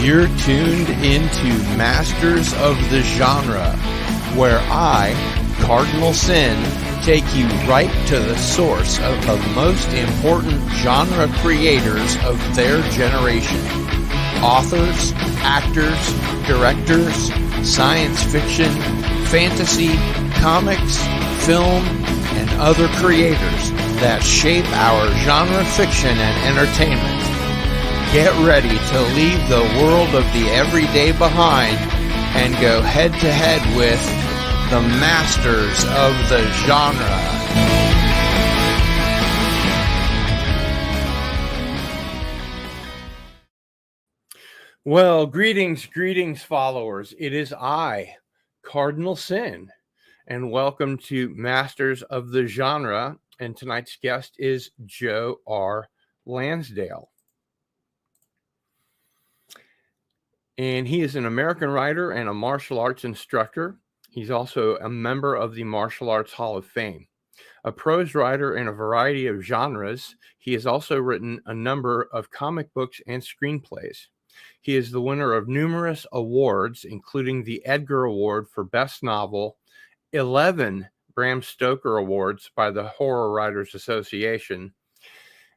You're tuned into Masters of the Genre, where I, Cardinal Sin, take you right to the source of the most important genre creators of their generation. Authors, actors, directors, science fiction, fantasy, comics, film, and other creators that shape our genre fiction and entertainment. Get ready to leave the world of the everyday behind and go head to head with the masters of the genre. Well, greetings, followers. It is I, Cardinal Sin, and welcome to Masters of the Genre. And tonight's guest is Joe R. Lansdale. And he is an American writer and a martial arts instructor. He's also a member of the Martial Arts Hall of Fame. A prose writer in a variety of genres, he has also written a number of comic books and screenplays. He is the winner of numerous awards, including the Edgar Award for Best Novel, 11 Bram Stoker Awards by the Horror Writers Association,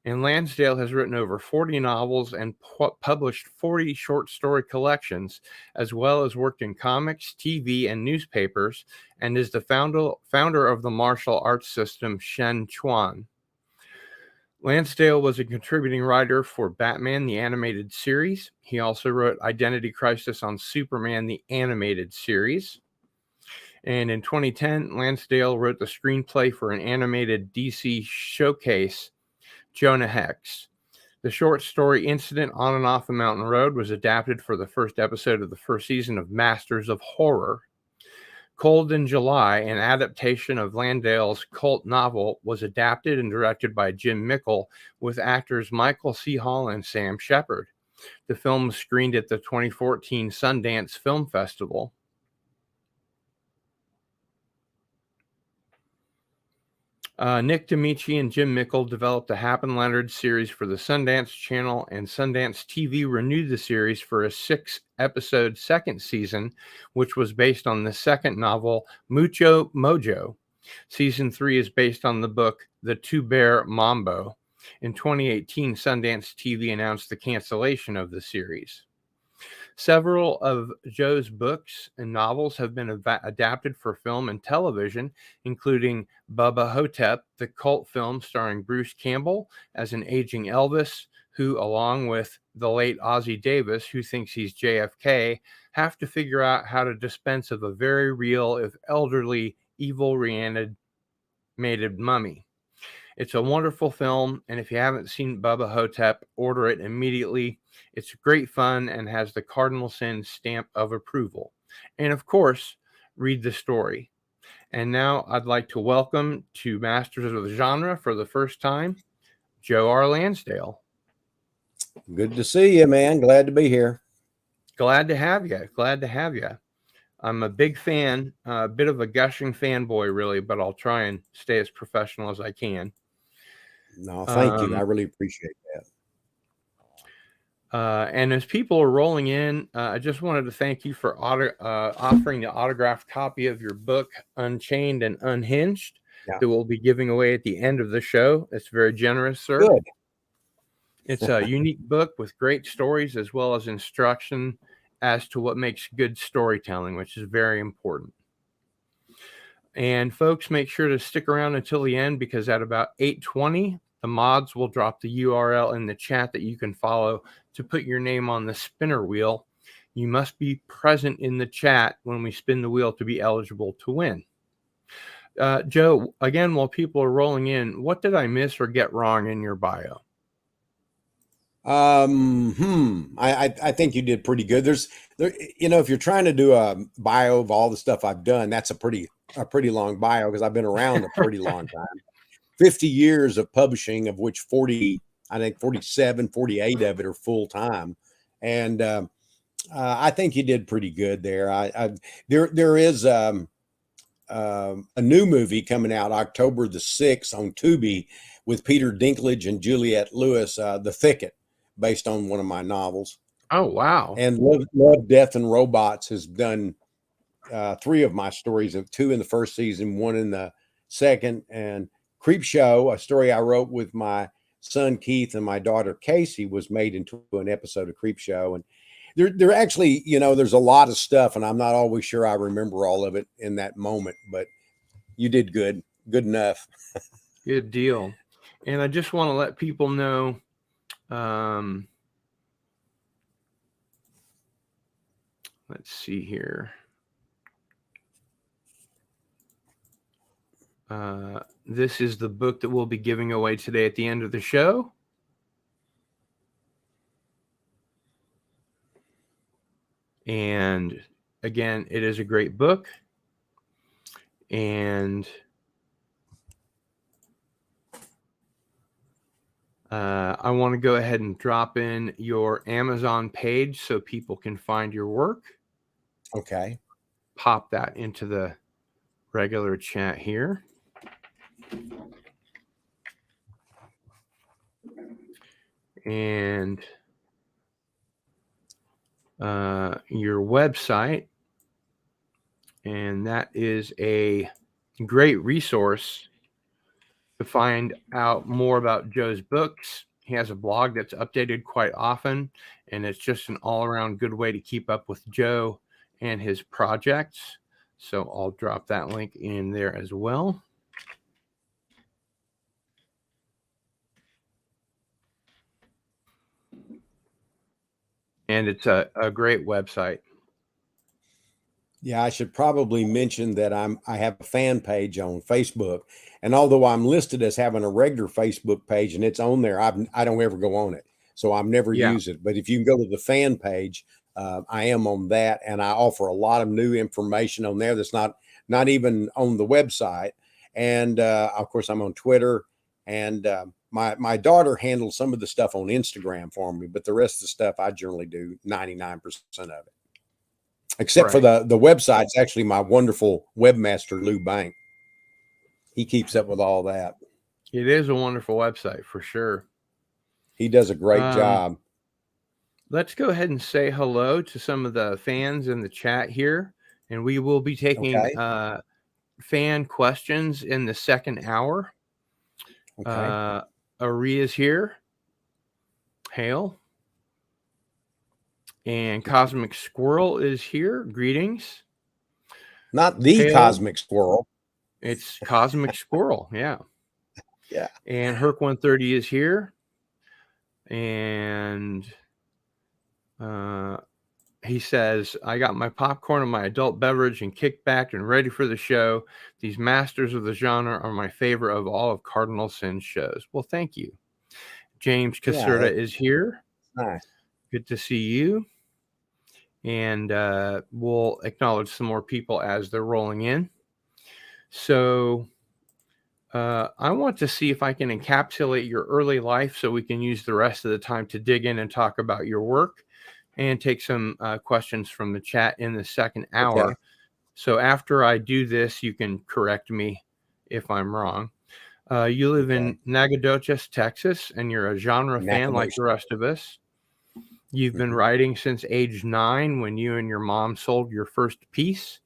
and Lansdale has written over 40 novels and published 40 short story collections, as well as worked in comics, TV, and newspapers, and is the founder of the martial arts system Shen Chuan. Lansdale was a contributing writer for Batman, the animated series. He also wrote Identity Crisis on Superman, the animated series. And in 2010, Lansdale wrote the screenplay for an animated DC showcase, Jonah Hex. The short story Incident on and Off the Mountain Road was adapted for the first episode of the first season of Masters of Horror. Cold in July, an adaptation of Lansdale's cult novel, was adapted and directed by Jim Mickle with actors Michael C. Hall and Sam Shepard. The film was screened at the 2014 Sundance Film Festival. Nick D'Amici and Jim Mickle developed the Hap and Leonard series for the Sundance Channel, and Sundance TV renewed the series for a 6-episode second season, which was based on the second novel, Mucho Mojo. Season 3 is based on the book, The Two Bear Mambo. In 2018, Sundance TV announced the cancellation of the series. Several of Joe's books and novels have been adapted for film and television, including BUBBA HO-TEP, the cult film starring Bruce Campbell as an aging Elvis, who, along with the late Ossie Davis, who thinks he's JFK, have to figure out how to dispense of a very real, if elderly, evil reanimated mummy. It's a wonderful film, and if you haven't seen BUBBA HO-TEP, order it immediately. It's great fun and has the Cardinal Sin stamp of approval. And of course, read the story. And now I'd like to welcome to Masters of the Genre for the first time, Joe R. Lansdale. Good to see you, man. Glad to be here. Glad to have you. I'm a big fan, a bit of a gushing fanboy, really, but I'll try and stay as professional as I can. No, thank you. I really appreciate that. And as people are rolling in, I just wanted to thank you for offering the autographed copy of your book, Unchained and Unhinged, that we'll be giving away at the end of the show. It's very generous, sir. Good. It's a unique book with great stories as well as instruction as to what makes good storytelling, which is very important. And folks, make sure to stick around until the end, because at about 8:20, the mods will drop the URL in the chat that you can follow to put your name on the spinner wheel. You must be present in the chat when we spin the wheel to be eligible to win. Joe, again, while people are rolling in, what did I miss or get wrong in your bio? I think you did pretty good. If you're trying to do a bio of all the stuff I've done, that's a pretty long bio, because I've been around a pretty long time. 50 years of publishing, of which 47, 48 of it are full time. And I think you did pretty good there. There is a new movie coming out October the 6th on Tubi with Peter Dinklage and Juliette Lewis, The Thicket, based on one of my novels. Oh, wow. And Love, Death, and Robots has done 3 of my stories, of 2 in the first season, 1 in the second. And Creep Show, a story I wrote with my son Keith and my daughter Casey, was made into an episode of Creep Show. And there actually, there's a lot of stuff, and I'm not always sure I remember all of it in that moment, but you did good enough. Good deal. And I just want to let people know, let's see here. This is the book that we'll be giving away today at the end of the show. And again, it is a great book. And I want to go ahead and drop in your Amazon page so people can find your work. Okay. Pop that into the regular chat here. And your website. And that is a great resource to find out more about Joe's books. He has a blog that's updated quite often, and it's just an all-around good way to keep up with Joe and his projects. So I'll drop that link in there as well. And it's a great website. Yeah, I should probably mention that I have a fan page on Facebook, and although I'm listed as having a regular Facebook page and it's on there, I don't ever go on it, so I've never used it. But if you can go to the fan page, I am on that, and I offer a lot of new information on there that's not even on the website. And of course, I'm on Twitter, and my daughter handles some of the stuff on Instagram for me, but the rest of the stuff I generally do 99% of it. Except for the website's actually my wonderful webmaster, Lou Bank. He keeps up with all that. It is a wonderful website for sure. He does a great job. Let's go ahead and say hello to some of the fans in the chat here. And we will be taking fan questions in the second hour. Okay. Aria's here. Hail. And Cosmic Squirrel is here. Greetings. Not the Hail. Cosmic Squirrel. It's Cosmic Squirrel. Yeah. Yeah. And Herc 130 is here. And he says, I got my popcorn and my adult beverage and kicked back and ready for the show. These masters of the genre are my favorite of all of Cardinal Sin's shows. Well, thank you. James Caserta is here. Nice. Good to see you. And we'll acknowledge some more people as they're rolling in. So I want to see if I can encapsulate your early life so we can use the rest of the time to dig in and talk about your work and take some questions from the chat in the second hour. Okay. So after I do this, you can correct me if I'm wrong. You live in Nacogdoches, Texas, and you're a genre fan like the rest of us. You've been writing since age 9 when you and your mom sold your first piece,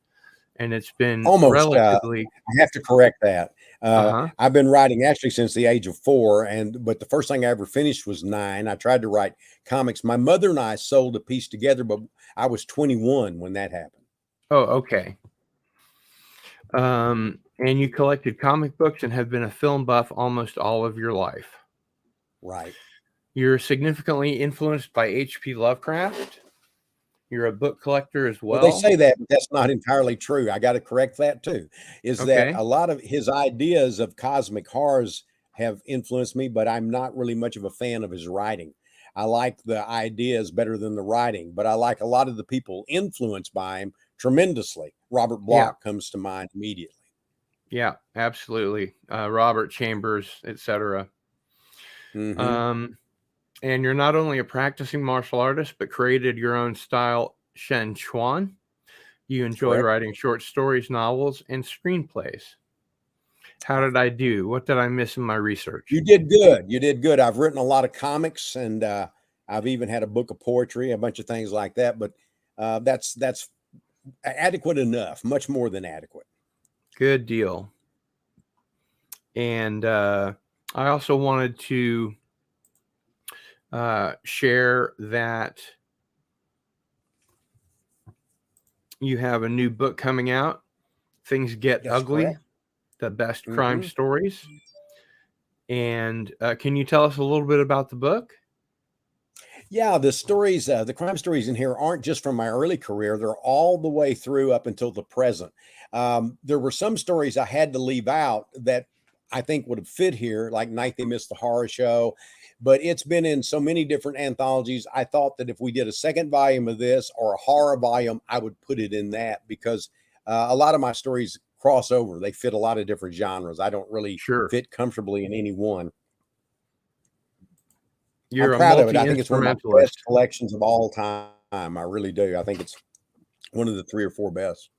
and it's been almost relatively. I have to correct that. I've been writing actually since the age of 4, but the first thing I ever finished was 9. I tried to write comics. My mother and I sold a piece together, but I was 21 when that happened. Oh, okay. And you collected comic books and have been a film buff almost all of your life. Right. You're significantly influenced by H.P. Lovecraft. You're a book collector as well. Well, they say that, but that's not entirely true. I got to correct that too. That a lot of his ideas of cosmic horrors have influenced me, but I'm not really much of a fan of his writing. I like the ideas better than the writing, but I like a lot of the people influenced by him tremendously. Robert Bloch comes to mind immediately. Yeah, absolutely. Robert Chambers, etc. And you're not only a practicing martial artist, but created your own style, Shen Chuan. You enjoy writing short stories, novels, and screenplays. How did I do? What did I miss in my research? You did good. You did good. I've written a lot of comics, and I've even had a book of poetry, a bunch of things like that. But that's adequate enough, much more than adequate. Good deal. And I also wanted to share that you have a new book coming out, Things Get That's Ugly, correct. the best crime Mm-hmm. stories. And can you tell us a little bit about the book? Yeah, the stories, the crime stories in here aren't just from my early career. They're all the way through up until the present. There were some stories I had to leave out that I think would have fit here, like Night They Missed the Horror Show. But it's been in so many different anthologies. I thought that if we did a second volume of this or a horror volume, I would put it in that because a lot of my stories cross over. They fit a lot of different genres. I don't really Sure. fit comfortably in any one. I'm You're a proud of it. I think it's one of my best multi-instrumentalist. collections of all time. I really do. I think it's one of the 3 or 4 best.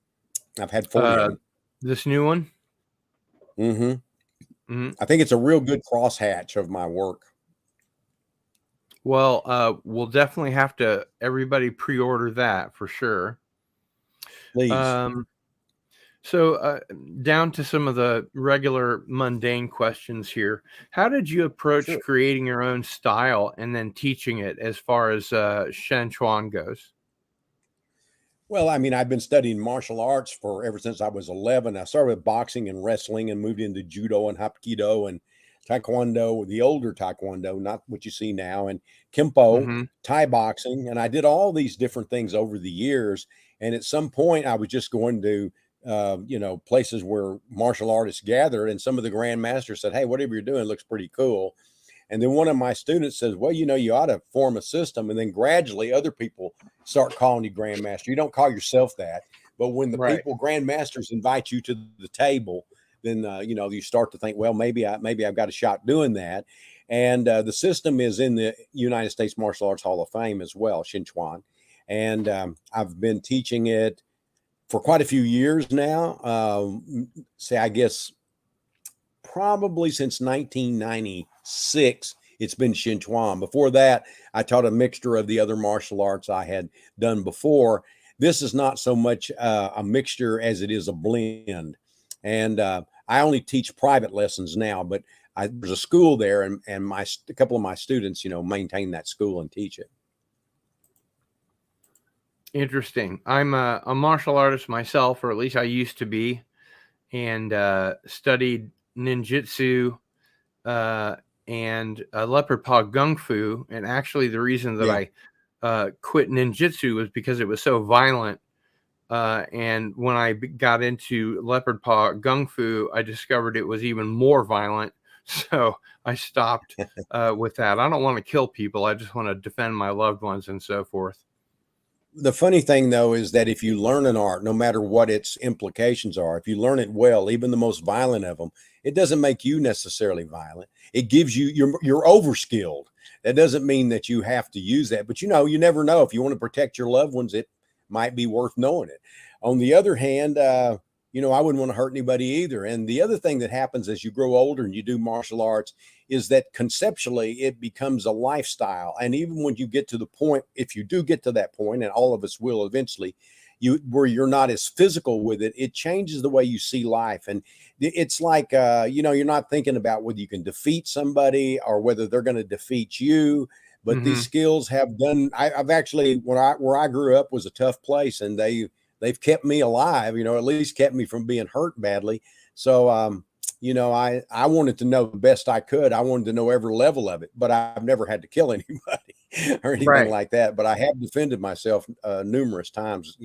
I've had 40 of them. This new one? Hmm. Mhm. I think it's a real good crosshatch of my work. Well, we'll definitely have to everybody pre-order that for sure. Please. So down to some of the regular mundane questions here. How did you approach Sure. creating your own style and then teaching it as far as Shen Chuan goes? Well, I mean, I've been studying martial arts for ever since I was 11. I started with boxing and wrestling and moved into judo and hapkido and taekwondo, the older taekwondo, not what you see now, and kempo, Mm-hmm. Thai boxing. And I did all these different things over the years. And at some point, I was just going to, places where martial artists gathered. And some of the grandmasters said, "Hey, whatever you're doing looks pretty cool." And then one of my students says, "Well, you ought to form a system." And then gradually other people start calling you grandmaster. You don't call yourself that. But when the Right. people, grandmasters, invite you to the table, then, you start to think, well, maybe I've got a shot doing that. And the system is in the United States Martial Arts Hall of Fame as well, Xinchuan. And I've been teaching it for quite a few years now. I guess probably since 1996, it's been Xinchuan. Before that, I taught a mixture of the other martial arts I had done before. This is not so much a mixture as it is a blend. And I only teach private lessons now, but there's a school there, and a couple of my students, maintain that school and teach it. Interesting. I'm a martial artist myself, or at least I used to be, and studied ninjutsu and leopard paw gung fu. And actually, the reason that Yeah. I quit ninjutsu was because it was so violent. And when I got into leopard paw gung fu, I discovered it was even more violent. So I stopped with that. I don't want to kill people. I just want to defend my loved ones and so forth. The funny thing though is that if you learn an art, no matter what its implications are, if you learn it well, even the most violent of them, it doesn't make you necessarily violent. It gives you, you're overskilled. That doesn't mean that you have to use that, but you never know. If you want to protect your loved ones, it might be worth knowing it. On the other hand, I wouldn't want to hurt anybody either. And the other thing that happens as you grow older and you do martial arts is that conceptually it becomes a lifestyle. And even when you get to the point, if you do get to that point, and all of us will eventually, where you're not as physical with it, it changes the way you see life. And it's like, you're not thinking about whether you can defeat somebody or whether they're going to defeat you. But these Hmm. skills have done. I've actually, where I grew up was a tough place, and they've kept me alive. At least kept me from being hurt badly. So, I wanted to know the best I could. I wanted to know every level of it, but I've never had to kill anybody or anything Right. like that. But I have defended myself numerous times,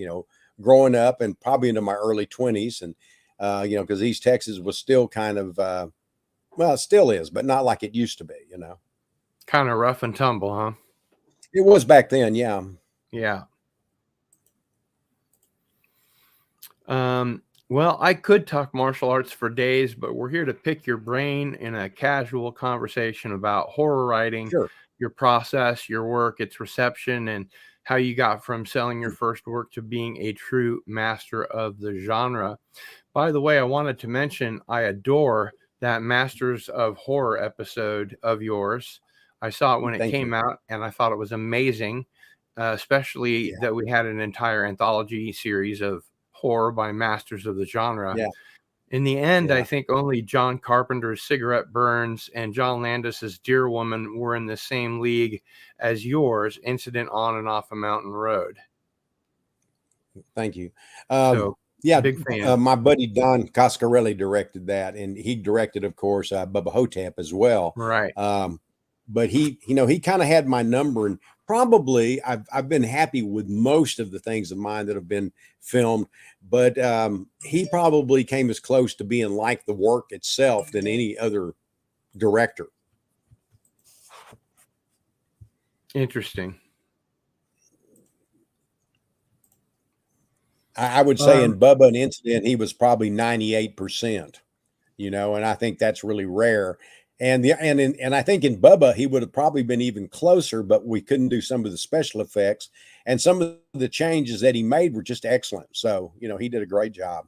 growing up and probably into my early 20s. And, because East Texas was still kind of, well, it still is, but not like it used to be. Kind of rough and tumble, huh? It was back then. Yeah. Yeah. Well, I could talk martial arts for days, but we're here to pick your brain in a casual conversation about horror writing, Sure. your process, your work, its reception, and how you got from selling your first work to being a true master of the genre. By the way, I wanted to mention I adore that Masters of Horror episode of yours. I saw it when it Thank you. came out, and I thought it was amazing, especially Yeah. that we had an entire anthology series of horror by masters of the genre. Yeah. In the end, I Yeah. think only John Carpenter's Cigarette Burns and John Landis's Deer Woman were in the same league as yours, Incident on and Off a Mountain Road. Thank you. So, Yeah, big fan. my buddy Don Coscarelli directed that, and he directed, of course, Bubba Ho-Tep as well. Right. But he, he kind of had my number, and probably I've been happy with most of the things of mine that have been filmed, but he probably came as close to being like the work itself than any other director. Interesting. I would say in Bubba and Incident, he was probably 98%, and I think that's really rare. And I think in Bubba, he would have probably been even closer, but we couldn't do some of the special effects, and some of the changes that he made were just excellent. So, he did a great job.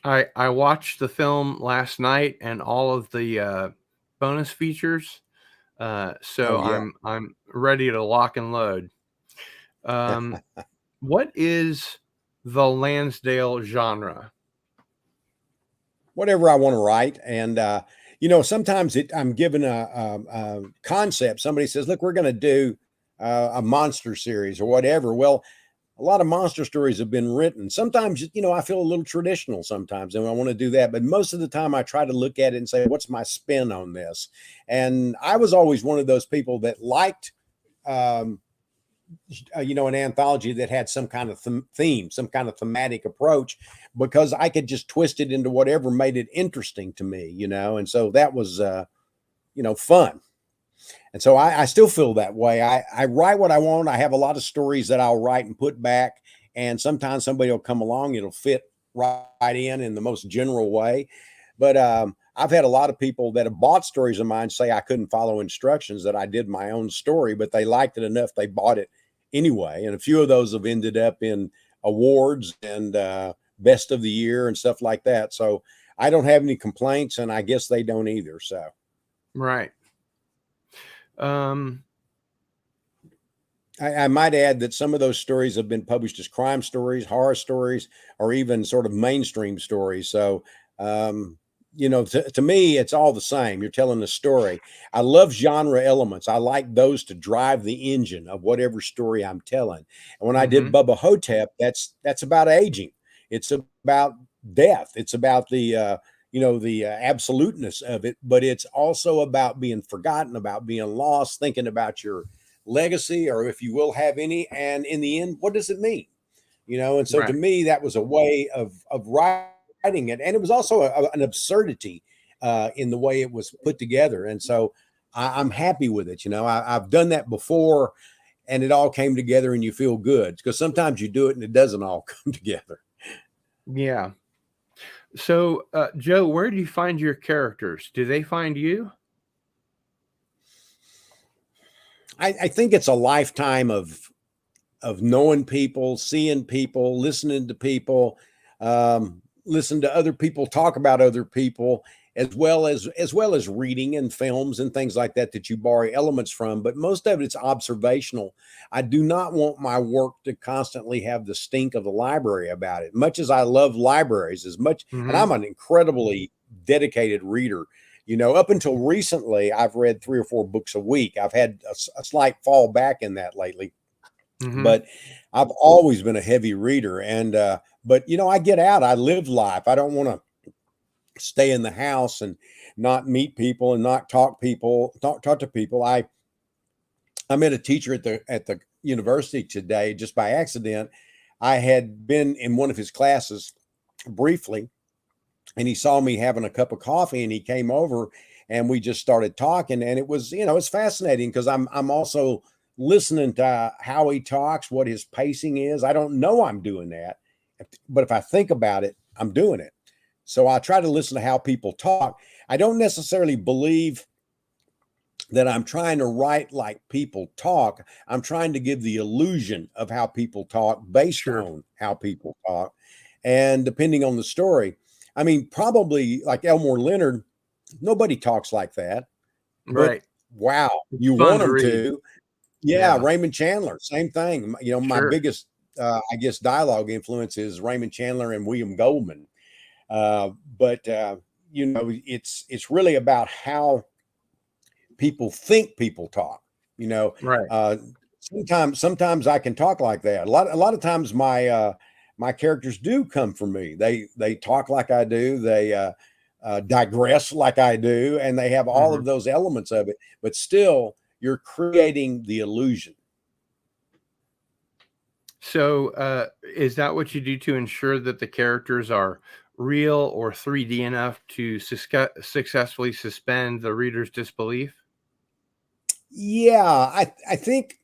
I watched the film last night and all of the bonus features. So Oh yeah. I'm ready to lock and load. What is the Lansdale genre? Whatever I want to write, and sometimes I'm given a concept. Somebody says, "Look, we're going to do a monster series or whatever." Well, a lot of monster stories have been written. Sometimes, I feel a little traditional sometimes, and I want to do that. But most of the time, I try to look at it and say, "What's my spin on this?" And I was always one of those people that liked. An anthology that had some kind of theme, some kind of thematic approach, because I could just twist it into whatever made it interesting to me, and so that was, fun. And so I still feel that way. I write what I want. I have a lot of stories that I'll write and put back, and sometimes somebody will come along, it'll fit right in the most general way. But I've had a lot of people that have bought stories of mine say I couldn't follow instructions, that I did my own story, but they liked it enough, they bought it anyway. And a few of those have ended up in awards and best of the year and stuff like that. So I don't have any complaints, and I guess they don't either. So Right. I might add that some of those stories have been published as crime stories, horror stories, or even sort of mainstream stories. So, to me, it's all the same. You're telling a story. I love genre elements. I like those to drive the engine of whatever story I'm telling. And when I did Bubba Ho-Tep, that's about aging. It's about death. It's about the absoluteness of it, but it's also about being forgotten, about being lost, thinking about your legacy, or if you will have any, and in the end, what does it mean? And so to Right. me, that was a way of writing it, and it was also an absurdity in the way it was put together. And so I'm happy with it. I've done that before, and it all came together, and you feel good, because sometimes you do it and it doesn't all come together. Yeah. So, Joe, where do you find your characters? Do they find you? I think it's a lifetime of knowing people, seeing people, listening to people, listen to other people talk about other people, as well as reading and films and things like that you borrow elements from. But most of it's observational. I do not want my work to constantly have the stink of the library about it. Much as I love libraries, as much, and I'm an incredibly dedicated reader. Up until recently, I've read 3 or 4 books a week. I've had a slight fall back in that lately, but I've always been a heavy reader. And but I get out, I live life. I don't want to stay in the house and not meet people and not talk to people. I met a teacher at the university today just by accident. I had been in one of his classes briefly, and he saw me having a cup of coffee, and he came over, and we just started talking. And it was, it's fascinating, because I'm also listening to how he talks, what his pacing is. I don't know I'm doing that, but if I think about it, I'm doing it. So I try to listen to how people talk. I don't necessarily believe that I'm trying to write like people talk. I'm trying to give the illusion of how people talk based on how people talk. And depending on the story, probably like Elmore Leonard, nobody talks like that. Right. Wow. It's You fun want to them read. to. Yeah. Yeah, Raymond Chandler, same thing. My sure. biggest, I guess, dialogue influence is Raymond Chandler and William Goldman. But it's really about how people think people talk. You know, Right. uh, sometimes I can talk like that. A lot of times my characters do come from me. They talk like I do. They digress like I do, and they have all Hmm. of those elements of it. But still, you're creating the illusion. So, is that what you do to ensure that the characters are real or 3D enough to successfully suspend the reader's disbelief? Yeah, I think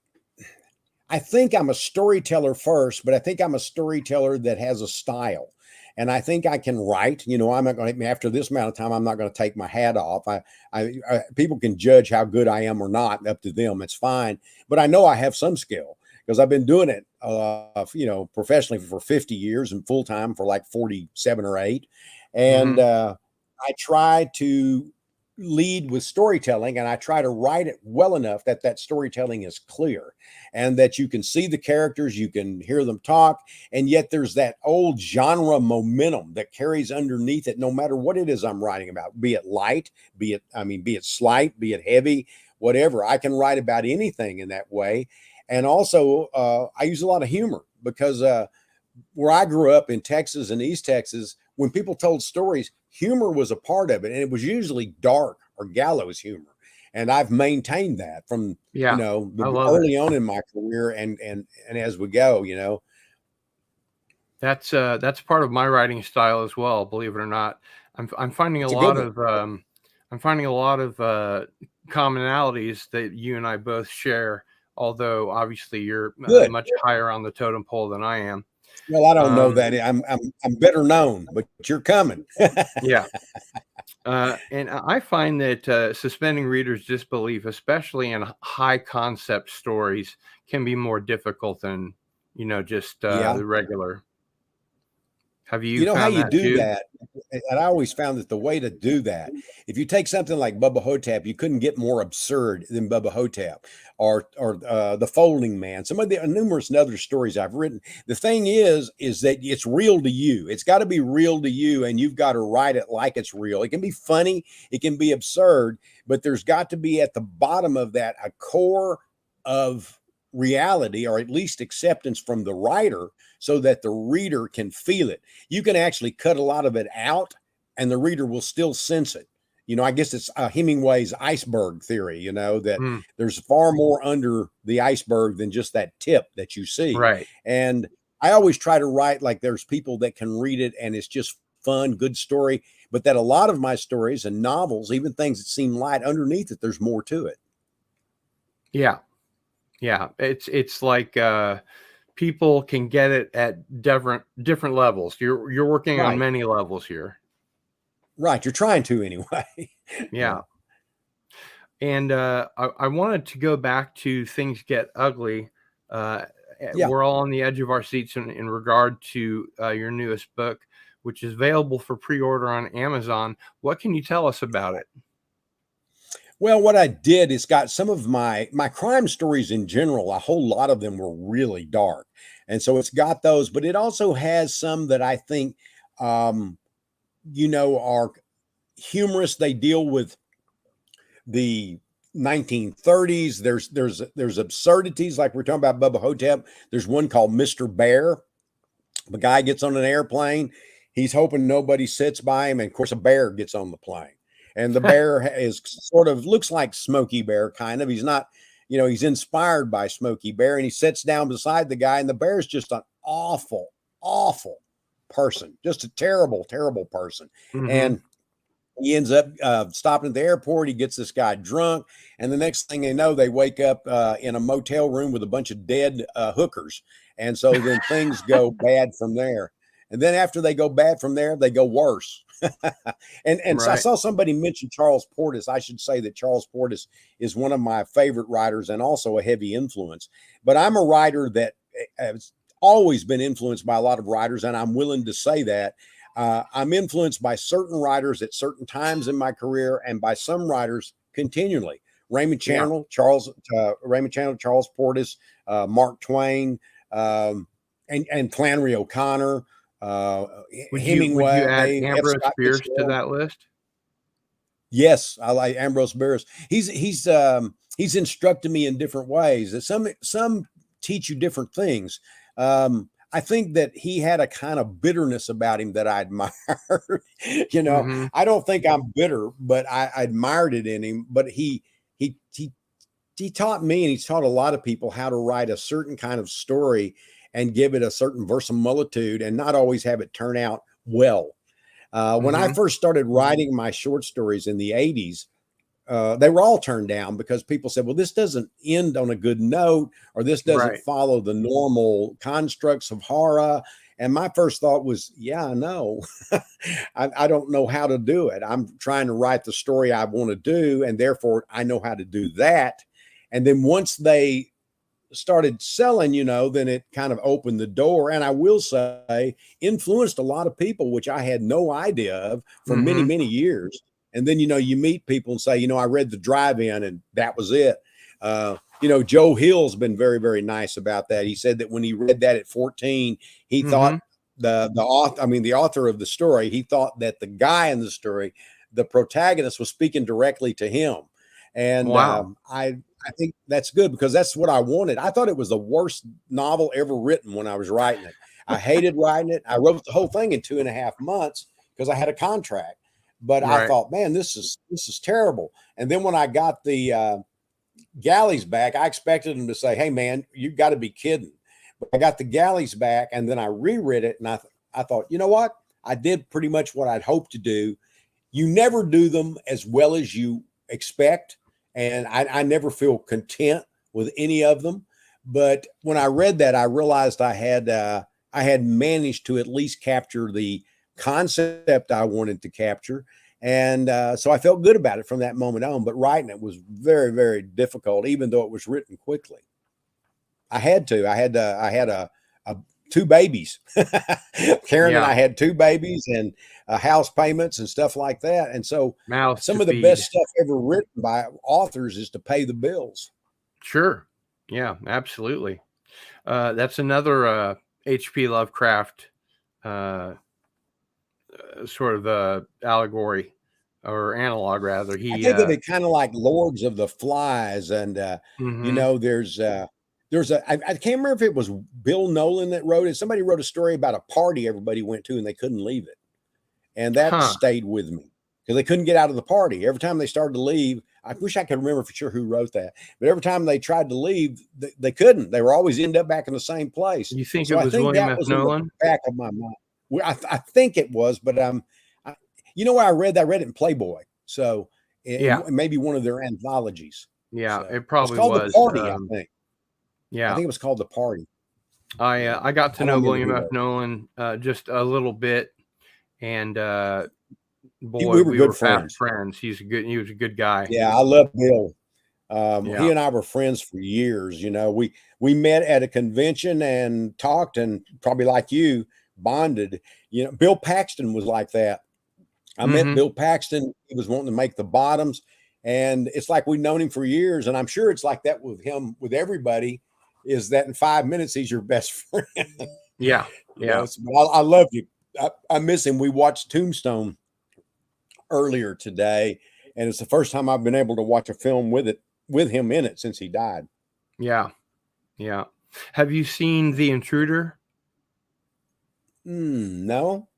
I'm a storyteller first, but I think I'm a storyteller that has a style. And I think I can write. I'm not going to, after this amount of time, I'm not going to take my hat off. People can judge how good I am or not, up to them. It's fine. But I know I have some skill because I've been doing it, professionally for 50 years and full time for like 47 or 8. And Hmm. I try to lead with storytelling, and I try to write it well enough that that storytelling is clear and that you can see the characters, you can hear them talk, and yet there's that old genre momentum that carries underneath it, no matter what it is I'm writing about, be it light, be it slight, be it heavy, whatever. I can write about anything in that way. And also, I use a lot of humor because where I grew up in Texas and East Texas, when people told stories, humor was a part of it, and it was usually dark or gallows humor. And I've maintained that from Yeah, I the love it. early on in my career, and as we go, That's part of my writing style as well, believe it or not. I'm finding a it's a good lot one. of I'm finding a lot of commonalities that you and I both share. Although obviously you're Good. much higher on the totem pole than I am. Well, I don't know Um, that I'm better known, but you're coming. yeah, and I find that suspending readers' disbelief, especially in high concept stories, can be more difficult than just Yeah. the regular. Have you You know how found you that do too? that? And I always found that the way to do that, if you take something like Bubba Hotep, you couldn't get more absurd than Bubba Hotep or the Folding Man. Some of the numerous other stories I've written. The thing is that it's real to you. It's got to be real to you, and you've got to write it like it's real. It can be funny, it can be absurd, but there's got to be at the bottom of that a core of reality, or at least acceptance from the writer, so that the reader can feel it. You can actually cut a lot of it out and the reader will still sense it. I guess it's Hemingway's iceberg theory, that Mm, there's far more under the iceberg than just that tip that you see. right. And I always try to write like there's people that can read it and it's just fun, good story, but that a lot of my stories and novels, even things that seem light underneath it, there's more to it. Yeah. Yeah. It's like people can get it at different levels. You're working on Right. many levels here. Right. You're trying to anyway. Yeah. Yeah. And I wanted to go back to Things Get Ugly. Uh, Yeah. we're all on the edge of our seats in regard to your newest book, which is available for pre-order on Amazon. What can you tell us about it? Well, what I did is got some of my crime stories in general. A whole lot of them were really dark, and so it's got those. But it also has some that I think, um, are humorous. They deal with the 1930s. There's absurdities like we're talking about Bubba Hotep. There's one called Mr. Bear. The guy gets on an airplane. He's hoping nobody sits by him, and of course, a bear gets on the plane. And the bear is sort of looks like Smokey Bear, kind of. He's not, he's inspired by Smokey Bear, and he sits down beside the guy, and the bear's just an awful, awful person, just a terrible, terrible person. Hmm. And he ends up stopping at the airport. He gets this guy drunk, and the next thing they know, they wake up in a motel room with a bunch of dead hookers. And so then things go bad from there. And then after they go bad from there, they go worse. and so I Right. saw somebody mention Charles Portis. I should say that Charles Portis is one of my favorite writers and also a heavy influence. But I'm a writer that has always been influenced by a lot of writers, and I'm willing to say that. I'm influenced by certain writers at certain times in my career and by some writers continually. Raymond Yeah. Chandler, Charles Portis, Mark Twain, and Flannery O'Connor, Would you add Hemingway, F. Ambrose Scott Bierce to Fitzgerald. that list? Yes, I like Ambrose Bierce. He's instructed me in different ways. Some teach you different things. I think that he had a kind of bitterness about him that I admired. Mm-hmm. I don't think I'm bitter, but I admired it in him. But he taught me, and he's taught a lot of people how to write a certain kind of story and give it a certain verisimilitude, and not always have it turn out well. When I Mm-hmm. first started writing my short stories in the 80s, they were all turned down because people said, well, this doesn't end on a good note, or this doesn't Right. follow the normal constructs of horror. And my first thought was, yeah, I know. I don't know how to do it. I'm trying to write the story I want to do, and therefore I know how to do that. And then once they started selling, then it kind of opened the door. And I will say, influenced a lot of people, which I had no idea of for many, Mm-hmm. many years. And then, you meet people and say, I read The Drive-In, and that was it. Joe Hill's been very, very nice about that. He said that when he read that at 14, he Mm-hmm. thought the author of the story, he thought that the guy in the story, the protagonist, was speaking directly to him. And Wow. I think that's good, because that's what I wanted. I thought it was the worst novel ever written when I was writing it. I hated writing it. I wrote the whole thing in 2.5 months because I had a contract. But I Right. thought, man, this is terrible. And then when I got the galleys back, I expected them to say, hey, man, you got to be kidding. But I got the galleys back, and then I reread it, and I thought, you know what? I did pretty much what I'd hoped to do. You never do them as well as you expect, and I never feel content with any of them. But when I read that, I realized I had managed to at least capture the concept I wanted to capture. And so I felt good about it from that moment on. But writing it was very, very difficult, even though it was written quickly. I had two babies. Karen and I had two babies, and house payments and stuff like that. And so Mouths some to of the feed. best stuff ever written by authors is to pay the bills. Sure. Yeah, absolutely. That's another H.P. Lovecraft sort of allegory, or analog rather. I He think of it kind of like Lords of the Flies, and mm-hmm. there's I can't remember if it was Bill Nolan that wrote it. Somebody wrote a story about a party everybody went to and they couldn't leave it, and that Huh. stayed with me because they couldn't get out of the party. Every time they started to leave, I wish I could remember for sure who wrote that, but every time they tried to leave, they couldn't. They were always end up back in the same place. You think it So I was think William that F. was in the Nolan? back of my mind. I think it was, but where I read that? I read it in Playboy. So Yeah. maybe one of their anthologies. Yeah, So it probably it's called was. The Party, I think. I Yeah. think it was called The Party. I got to I know don't remember William who F. wrote it. Nolan just a little bit, and boy, We were we good were fast friends. friends. He was a good guy. Yeah, I love Bill. He Yeah. and I were friends for years. We met at a convention and talked, and probably like you, bonded. Bill Paxton was like that. I met Mm-hmm. Bill Paxton. He was wanting to make the bottoms, and it's like we've known him for years. And I'm sure it's like that with him, with everybody, is that in 5 minutes he's your best friend. Yeah. Yeah. So I love you. I miss him. We watched Tombstone earlier today, and it's the first time I've been able to watch a film with him in it since he died. Yeah. Yeah. Have you seen The Intruder? No.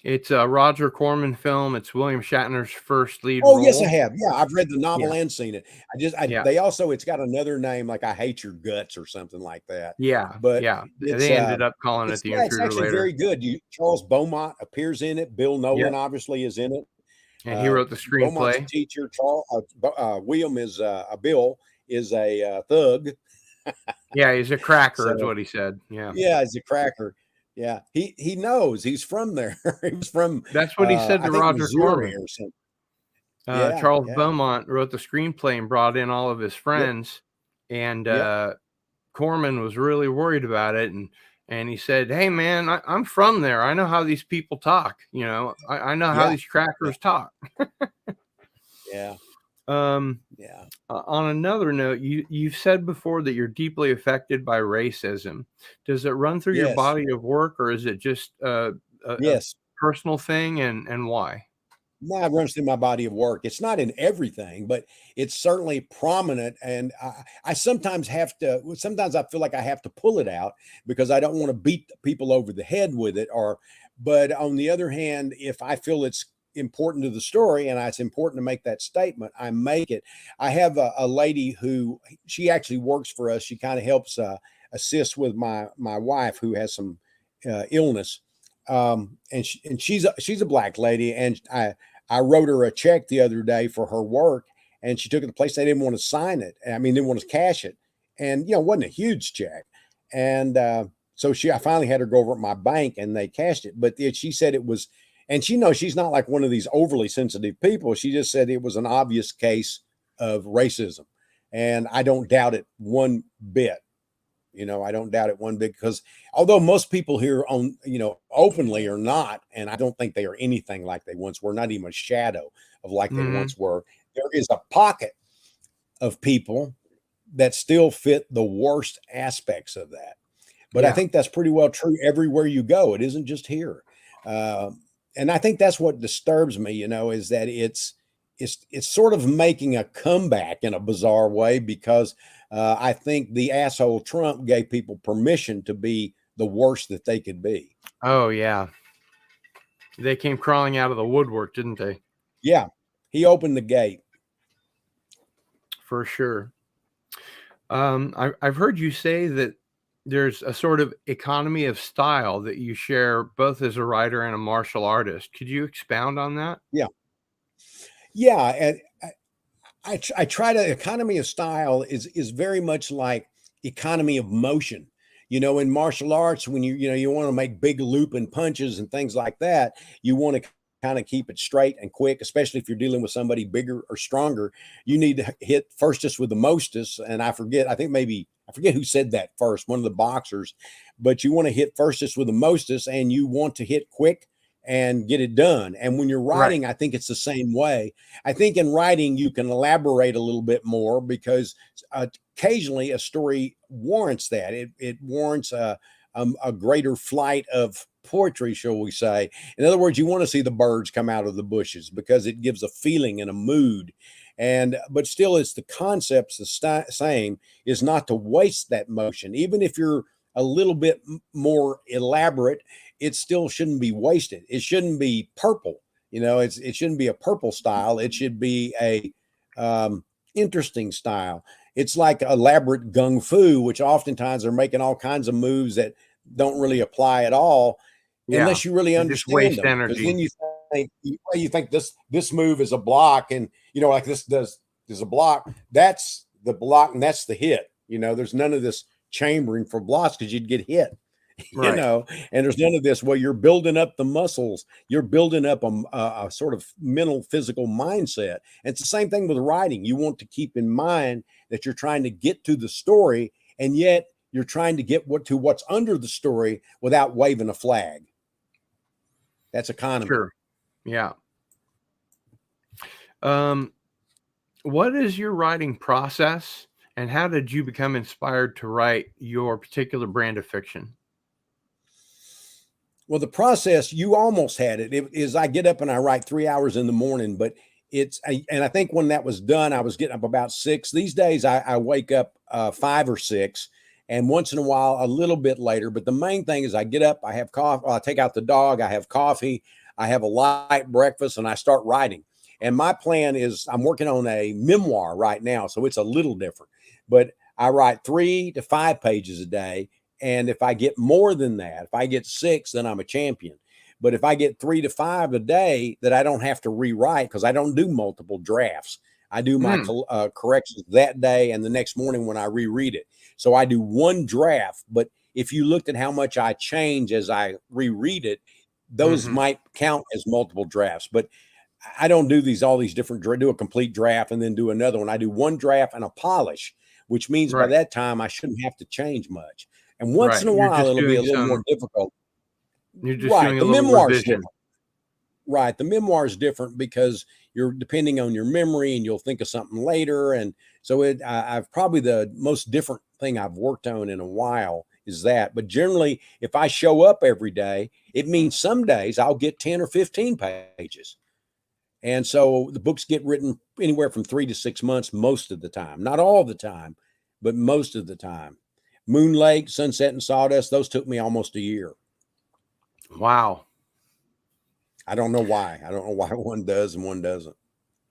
It's a Roger Corman film. It's William Shatner's first lead Oh, role. yes, I have. Yeah, I've read the novel Yeah. and seen it. Yeah. They also, it's got another name, like I Hate Your Guts or something like that. Yeah. But Yeah. it's They ended up calling it The it's Intruder actually later. very good. Charles Beaumont appears in it. Bill Nolan Yeah. obviously is in it. And he wrote the Beaumont's a screenplay. teacher. William is Bill is a thug. Yeah, he's a cracker, is So what he said. Yeah. yeah, he's a cracker. Yeah, he knows he's from there. He was from That's what he said I to think Roger Missouri Corman. or something. Yeah, Charles yeah. Beaumont wrote the screenplay and brought in all of his friends, and Corman was really worried about it, and he said, "Hey, man, I'm from there. I know how these people talk. I know how Yeah, these crackers talk." yeah. Yeah. On another note, you've said before that you're deeply affected by racism. Does it run through your Yes. body of work, or is it just a Yes. personal thing, and why? No, it runs through my body of work. It's not in everything, but it's certainly prominent. And I sometimes have to, sometimes I feel like I have to pull it out because I don't want to beat people over the head with it. But on the other hand, if I feel it's important to the story and it's important to make that statement, I make it. I have a lady who she actually works for us. She kind of helps assist with my wife who has some illness. And she's a black lady, and I wrote her a check the other day for her work, and she took it to the place. They didn't want to sign it. I mean, they didn't want to cash it, and it wasn't a huge check. And so I finally had her go over at my bank, and they cashed it. But she said it was, and she knows she's not like one of these overly sensitive people. She just said it was an obvious case of racism, and I don't doubt it one bit. I don't doubt it one bit because although most people here openly are not, and I don't think they are anything like they once were, not even a shadow of like they Hmm. once were, there is a pocket of people that still fit the worst aspects of that. But I Yeah. think that's pretty well true everywhere you go. It isn't just here. And I think that's what disturbs me, is that it's sort of making a comeback in a bizarre way because I think the asshole Trump gave people permission to be the worst that they could be. Oh, yeah. They came crawling out of the woodwork, didn't they? Yeah, he opened the gate. For sure. I've heard you say that there's a sort of economy of style that you share both as a writer and a martial artist. Could you expound on that? Yeah, yeah, and I try to economy of style is very much like economy of motion. In martial arts, when you want to make big looping punches and things like that, you want to kind of keep it straight and quick, especially if you're dealing with somebody bigger or stronger. You need to hit firstest with the mostest. And I forget who said that first, one of the boxers, but you want to hit firstest with the mostest and you want to hit quick and get it done. And when you're Right. writing, I think it's the same way. I think in writing, you can elaborate a little bit more because occasionally a story warrants that. It warrants a greater flight of poetry, shall we say. In other words, you want to see the birds come out of the bushes because it gives a feeling and a mood. But still, it's the concept's the same, is not to waste that motion. Even if you're a little bit more elaborate, it still shouldn't be wasted. It shouldn't be purple. It shouldn't be a purple style. It should be a interesting style. It's like elaborate gung fu, which oftentimes are making all kinds of moves that don't really apply at all, Yeah. unless you really They just understand waste them. Because energy. then you think this move is a block, and like this is a block. That's the block, and that's the hit. There's none of this chambering for blocks because you'd get hit. Right. And there's none of this. Well, you're building up the muscles. You're building up a sort of mental, physical mindset. And it's the same thing with writing. You want to keep in mind that you're trying to get to the story, and yet you're trying to get to what's under the story without waving a flag. That's economy. Sure. Yeah. What is your writing process, and how did you become inspired to write your particular brand of fiction? Well, the process, you almost had it. It is I get up and I write 3 hours in the morning, but and I think when that was done, I was getting up about 6. These days I wake up 5 or 6, and once in a while a little bit later. But the main thing is I get up, I have coffee, I take out the dog, I have coffee, I have a light breakfast, and I start writing. And my plan is I'm working on a memoir right now, so it's a little different. But I write 3 to 5 pages a day. And if I get more than that, if I get 6, then I'm a champion. But if I get 3 to 5 a day that I don't have to rewrite, because I don't do multiple drafts, I do my corrections that day and the next morning when I reread it. So I do one draft. But if you looked at how much I change as I reread it, those Mm-hmm. might count as multiple drafts. But I don't do all these different, do a complete draft and then do another one. I do one draft and a polish, which means by Right. that time I shouldn't have to change much. And once Right. in a while, it'll be a little more difficult. You're just Right. doing a The little memoir's revision. different. Right. The memoir is different because you're depending on your memory and you'll think of something later. And so I've probably the most different thing I've worked on in a while is that. But generally, if I show up every day, it means some days I'll get 10 or 15 pages. And so the books get written anywhere from 3 to 6 months most of the time, not all the time, but most of the time. Moon Lake, Sunset and Sawdust, those took me almost a year. Wow. I don't know why. I don't know why one does and one doesn't.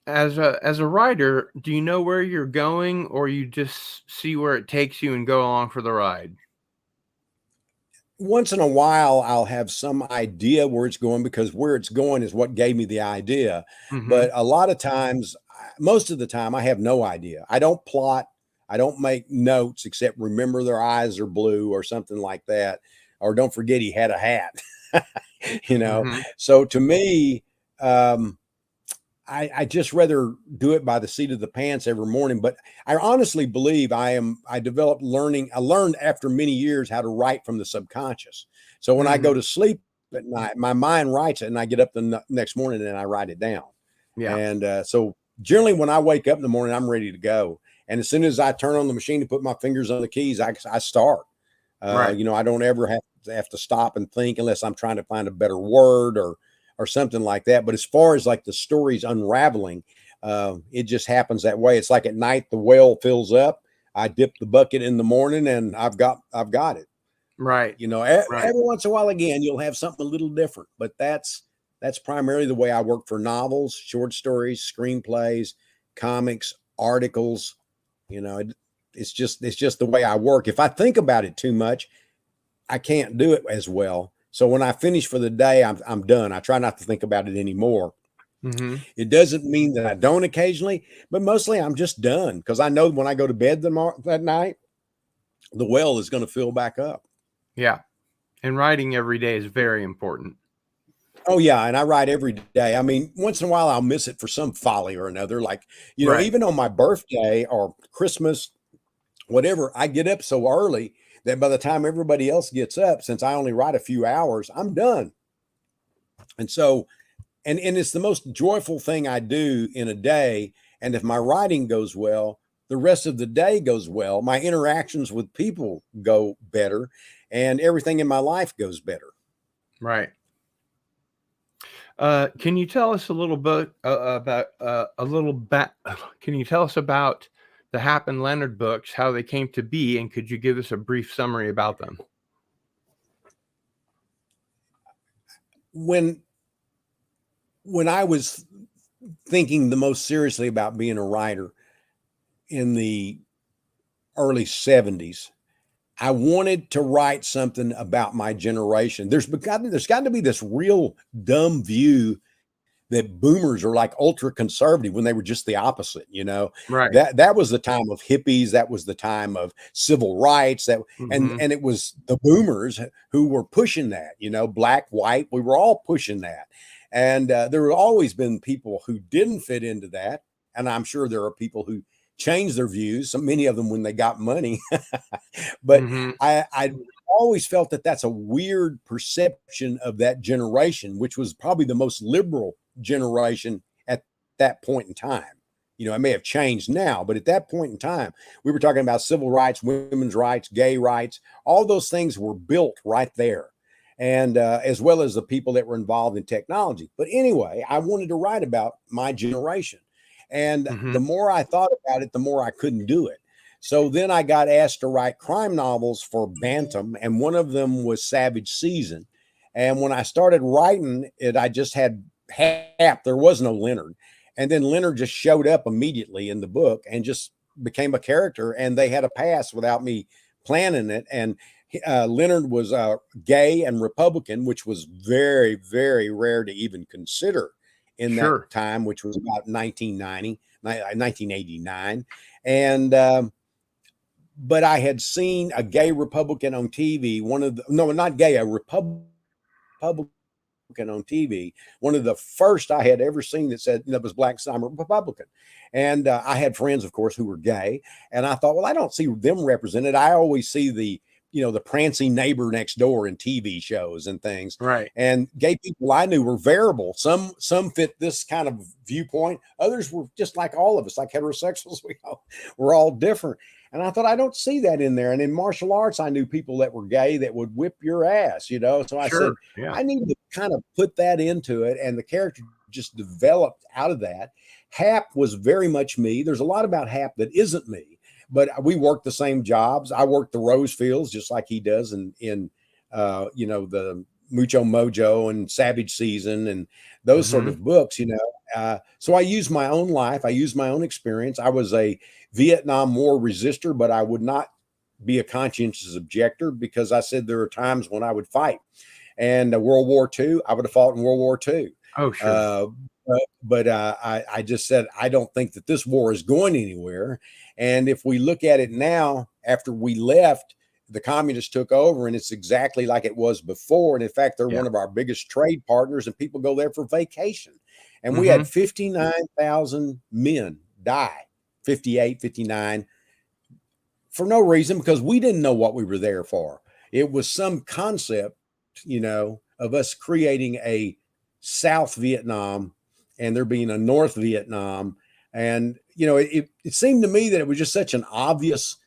As a writer, do you know where you're going, or you just see where it takes you and go along for the ride? Once in a while, I'll have some idea where it's going because where it's going is what gave me the idea. Mm-hmm. But a lot of times, most of the time, I have no idea. I don't plot. I don't make notes except remember their eyes are blue or something like that. Or don't forget he had a hat, you know? Mm-hmm. So to me, I just rather do it by the seat of the pants every morning. But I honestly believe I developed learning. I learned after many years how to write from the subconscious. So when I go to sleep at night, my mind writes it and I get up the next morning and I write it down. Yeah. And so generally when I wake up in the morning, I'm ready to go. And as soon as I turn on the machine and put my fingers on the keys, I start. Right. You know, I don't ever have to stop and think unless I'm trying to find a better word or something like that. But as far as like the stories unraveling, it just happens that way. It's like at night, the well fills up. I dip the bucket in the morning and I've got it. Right. You know, Right. every once in a while, again, you'll have something a little different, but that's primarily the way I work for novels, short stories, screenplays, comics, articles. You know, it's just the way I work. If I think about it too much, I can't do it as well. So when I finish for the day, I'm done. I try not to think about it anymore. Mm-hmm. It doesn't mean that I don't occasionally, but mostly I'm just done because I know when I go to bed that night, the well is going to fill back up. Yeah. And writing every day is very important. Oh yeah, and I write every day. I mean, once in a while I'll miss it for some folly or another. Like, you know, Right. even on my birthday or Christmas, whatever, I get up so early that by the time everybody else gets up, since I only write a few hours, I'm done. And so, and it's the most joyful thing I do in a day. And if my writing goes well, the rest of the day goes well. My interactions with people go better, and everything in my life goes better. Right. Can you tell us a little bit about a little bit? Can you tell us about the Hap and Leonard books, how they came to be, and could you give us a brief summary about them? When I was thinking the most seriously about being a writer in the early 70s, I wanted to write something about my generation. There's got to be this real dumb view that boomers are like ultra conservative when they were just the opposite. You know, Right. that was the time of hippies. That was the time of civil rights. Mm-hmm. And it was the boomers who were pushing that. You know, black, white, we were all pushing that. And there have always been people who didn't fit into that. And I'm sure there are people who changed their views, so many of them when they got money. But Mm-hmm. I always felt that that's a weird perception of that generation, which was probably the most liberal generation at that point in time. You know, it may have changed now, but at that point in time, we were talking about civil rights, women's rights, gay rights. All those things were built right there. And as well as the people that were involved in technology. But anyway, I wanted to write about my generation. And Mm-hmm. the more I thought about it, the more I couldn't do it. So then I got asked to write crime novels for Bantam, and one of them was Savage Season. And when I started writing it, I just had Hap. There was no Leonard. And then Leonard just showed up immediately in the book and just became a character, and they had a pass without me planning it. And Leonard was gay and Republican, which was very, very rare to even consider in Sure. that time, which was about 1989. And but I had seen a gay Republican on TV. Not gay, a Republican on TV. One of the first I had ever seen that said that was black. I'm a Republican. And I had friends, of course, who were gay. And I thought, well, I don't see them represented. I always see the the prancing neighbor next door in TV shows and things. Right. And gay people I knew were variable. Some fit this kind of viewpoint. Others were just like all of us, like heterosexuals. We're all different. And I thought, I don't see that in there. And in martial arts, I knew people that were gay that would whip your ass, So I said, I need to kind of put that into it. And the character just developed out of that. Hap was very much me. There's a lot about Hap that isn't me, but we worked the same jobs. I worked the rose fields just like he does in the Mucho Mojo and Savage Season and those sort of books, So I used my own life. I used my own experience. I was a Vietnam War resistor, but I would not be a conscientious objector because I said there are times when I would fight. And World War II, I would have fought in World War II. Oh, sure. But I just said, I don't think that this war is going anywhere. And if we look at it now, after we left, the communists took over, and it's exactly like it was before. And in fact, they're one of our biggest trade partners, and people go there for vacation. And we had 59,000 men die, 58, 59, for no reason, because we didn't know what we were there for. It was some concept, of us creating a South Vietnam and there being a North Vietnam. And, it seemed to me that it was just such an obvious,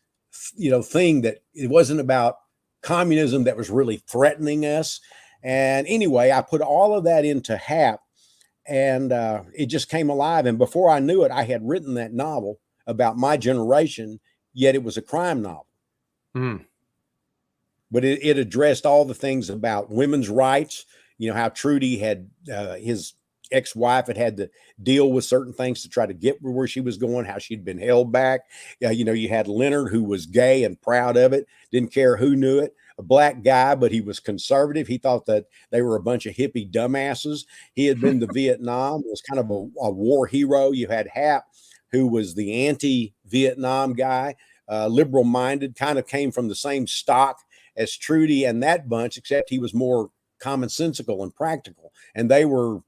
thing that it wasn't about communism that was really threatening us. And anyway, I put all of that into Hap, and it just came alive. And before I knew it, I had written that novel about my generation, yet it was a crime novel. But it addressed all the things about women's rights, how Trudy had his ex-wife had to deal with certain things to try to get where she was going, how she'd been held back. You had Leonard, who was gay and proud of it, didn't care who knew it, a black guy, but he was conservative. He thought that they were a bunch of hippie dumbasses. He had been to Vietnam, was kind of a war hero. You had Hap, who was the anti-Vietnam guy, liberal-minded, kind of came from the same stock as Trudy and that bunch, except he was more commonsensical and practical. And they were,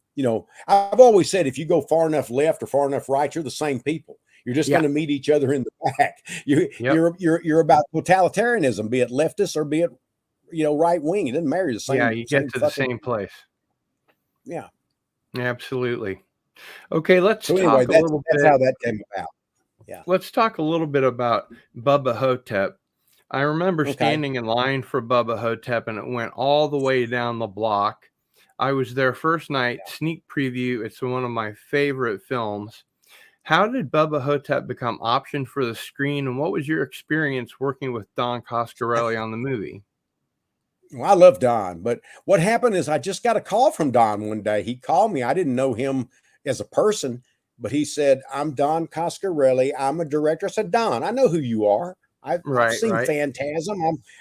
I've always said, if you go far enough left or far enough right, you're the same people. You're just going to meet each other in the back. You're about totalitarianism, be it leftist or be it, right wing. It doesn't matter. The same. Yeah, you get to the same place. Yeah, absolutely. Okay, let's talk a little bit. That's how that came about. Yeah, let's talk a little bit about BUBBA HO-TEP. I remember standing in line for BUBBA HO-TEP, and it went all the way down the block. I was there first night, sneak preview. It's one of my favorite films. How did BUBBA HO-TEP become optioned for the screen, and what was your experience working with Don Coscarelli on the movie? Well, I love Don, but what happened is I just got a call from Don one day. He called me. I didn't know him as a person, but he said, "I'm Don Coscarelli. I'm a director." I said, "Don, I know who you are. I've seen Phantasm.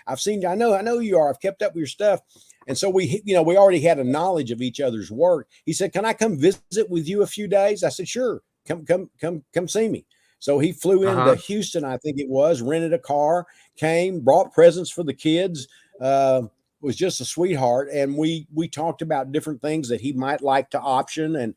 I know who you are. I've kept up with your stuff." And so we already had a knowledge of each other's work. He said, "Can I come visit with you a few days?" I said, "Sure. Come see me." So he flew into Houston, I think it was, rented a car, came, brought presents for the kids, was just a sweetheart. And we talked about different things that he might like to option. And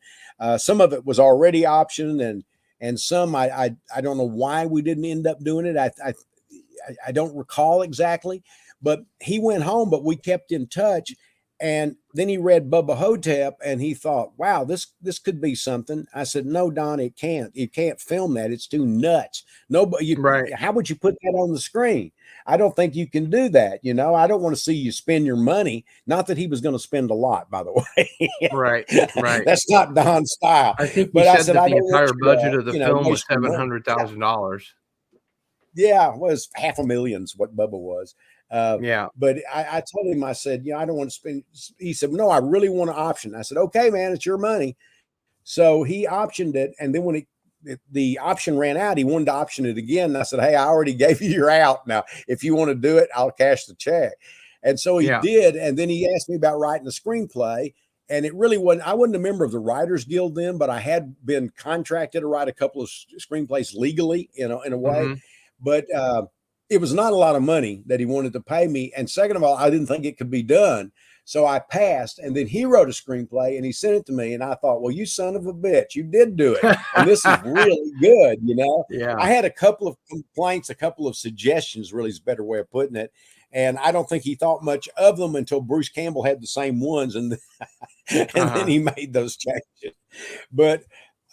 some of it was already optioned, and some I don't know why we didn't end up doing it. I don't recall exactly, but he went home, but we kept in touch. And then he read BUBBA HO-TEP, and he thought, "Wow, this could be something." I said, "No, Don, it can't. You can't film that. It's too nuts. Nobody. How would you put that on the screen? I don't think you can do that. I don't want to see you spend your money." Not that he was going to spend a lot, by the way. Right. That's not Don's style. I think he said that the entire budget of the film was $700,000. Yeah, it was $500,000 what Bubba was. But I told him, I said, I don't want to spend. He said, "No, I really want to option." I said, "Okay, man, it's your money." So he optioned it. And then when the option ran out, he wanted to option it again. And I said, "Hey, I already gave you your out. Now, if you want to do it, I'll cash the check." And so he did. And then he asked me about writing a screenplay. And it really wasn't, I wasn't a member of the Writers Guild then, but I had been contracted to write a couple of screenplays legally, in a way. But it was not a lot of money that he wanted to pay me. And second of all, I didn't think it could be done. So I passed. And then he wrote a screenplay and he sent it to me. And I thought, "Well, you son of a bitch, you did do it. And this is really good." I had a couple of complaints, a couple of suggestions, really is a better way of putting it. And I don't think he thought much of them until Bruce Campbell had the same ones, and and then he made those changes. But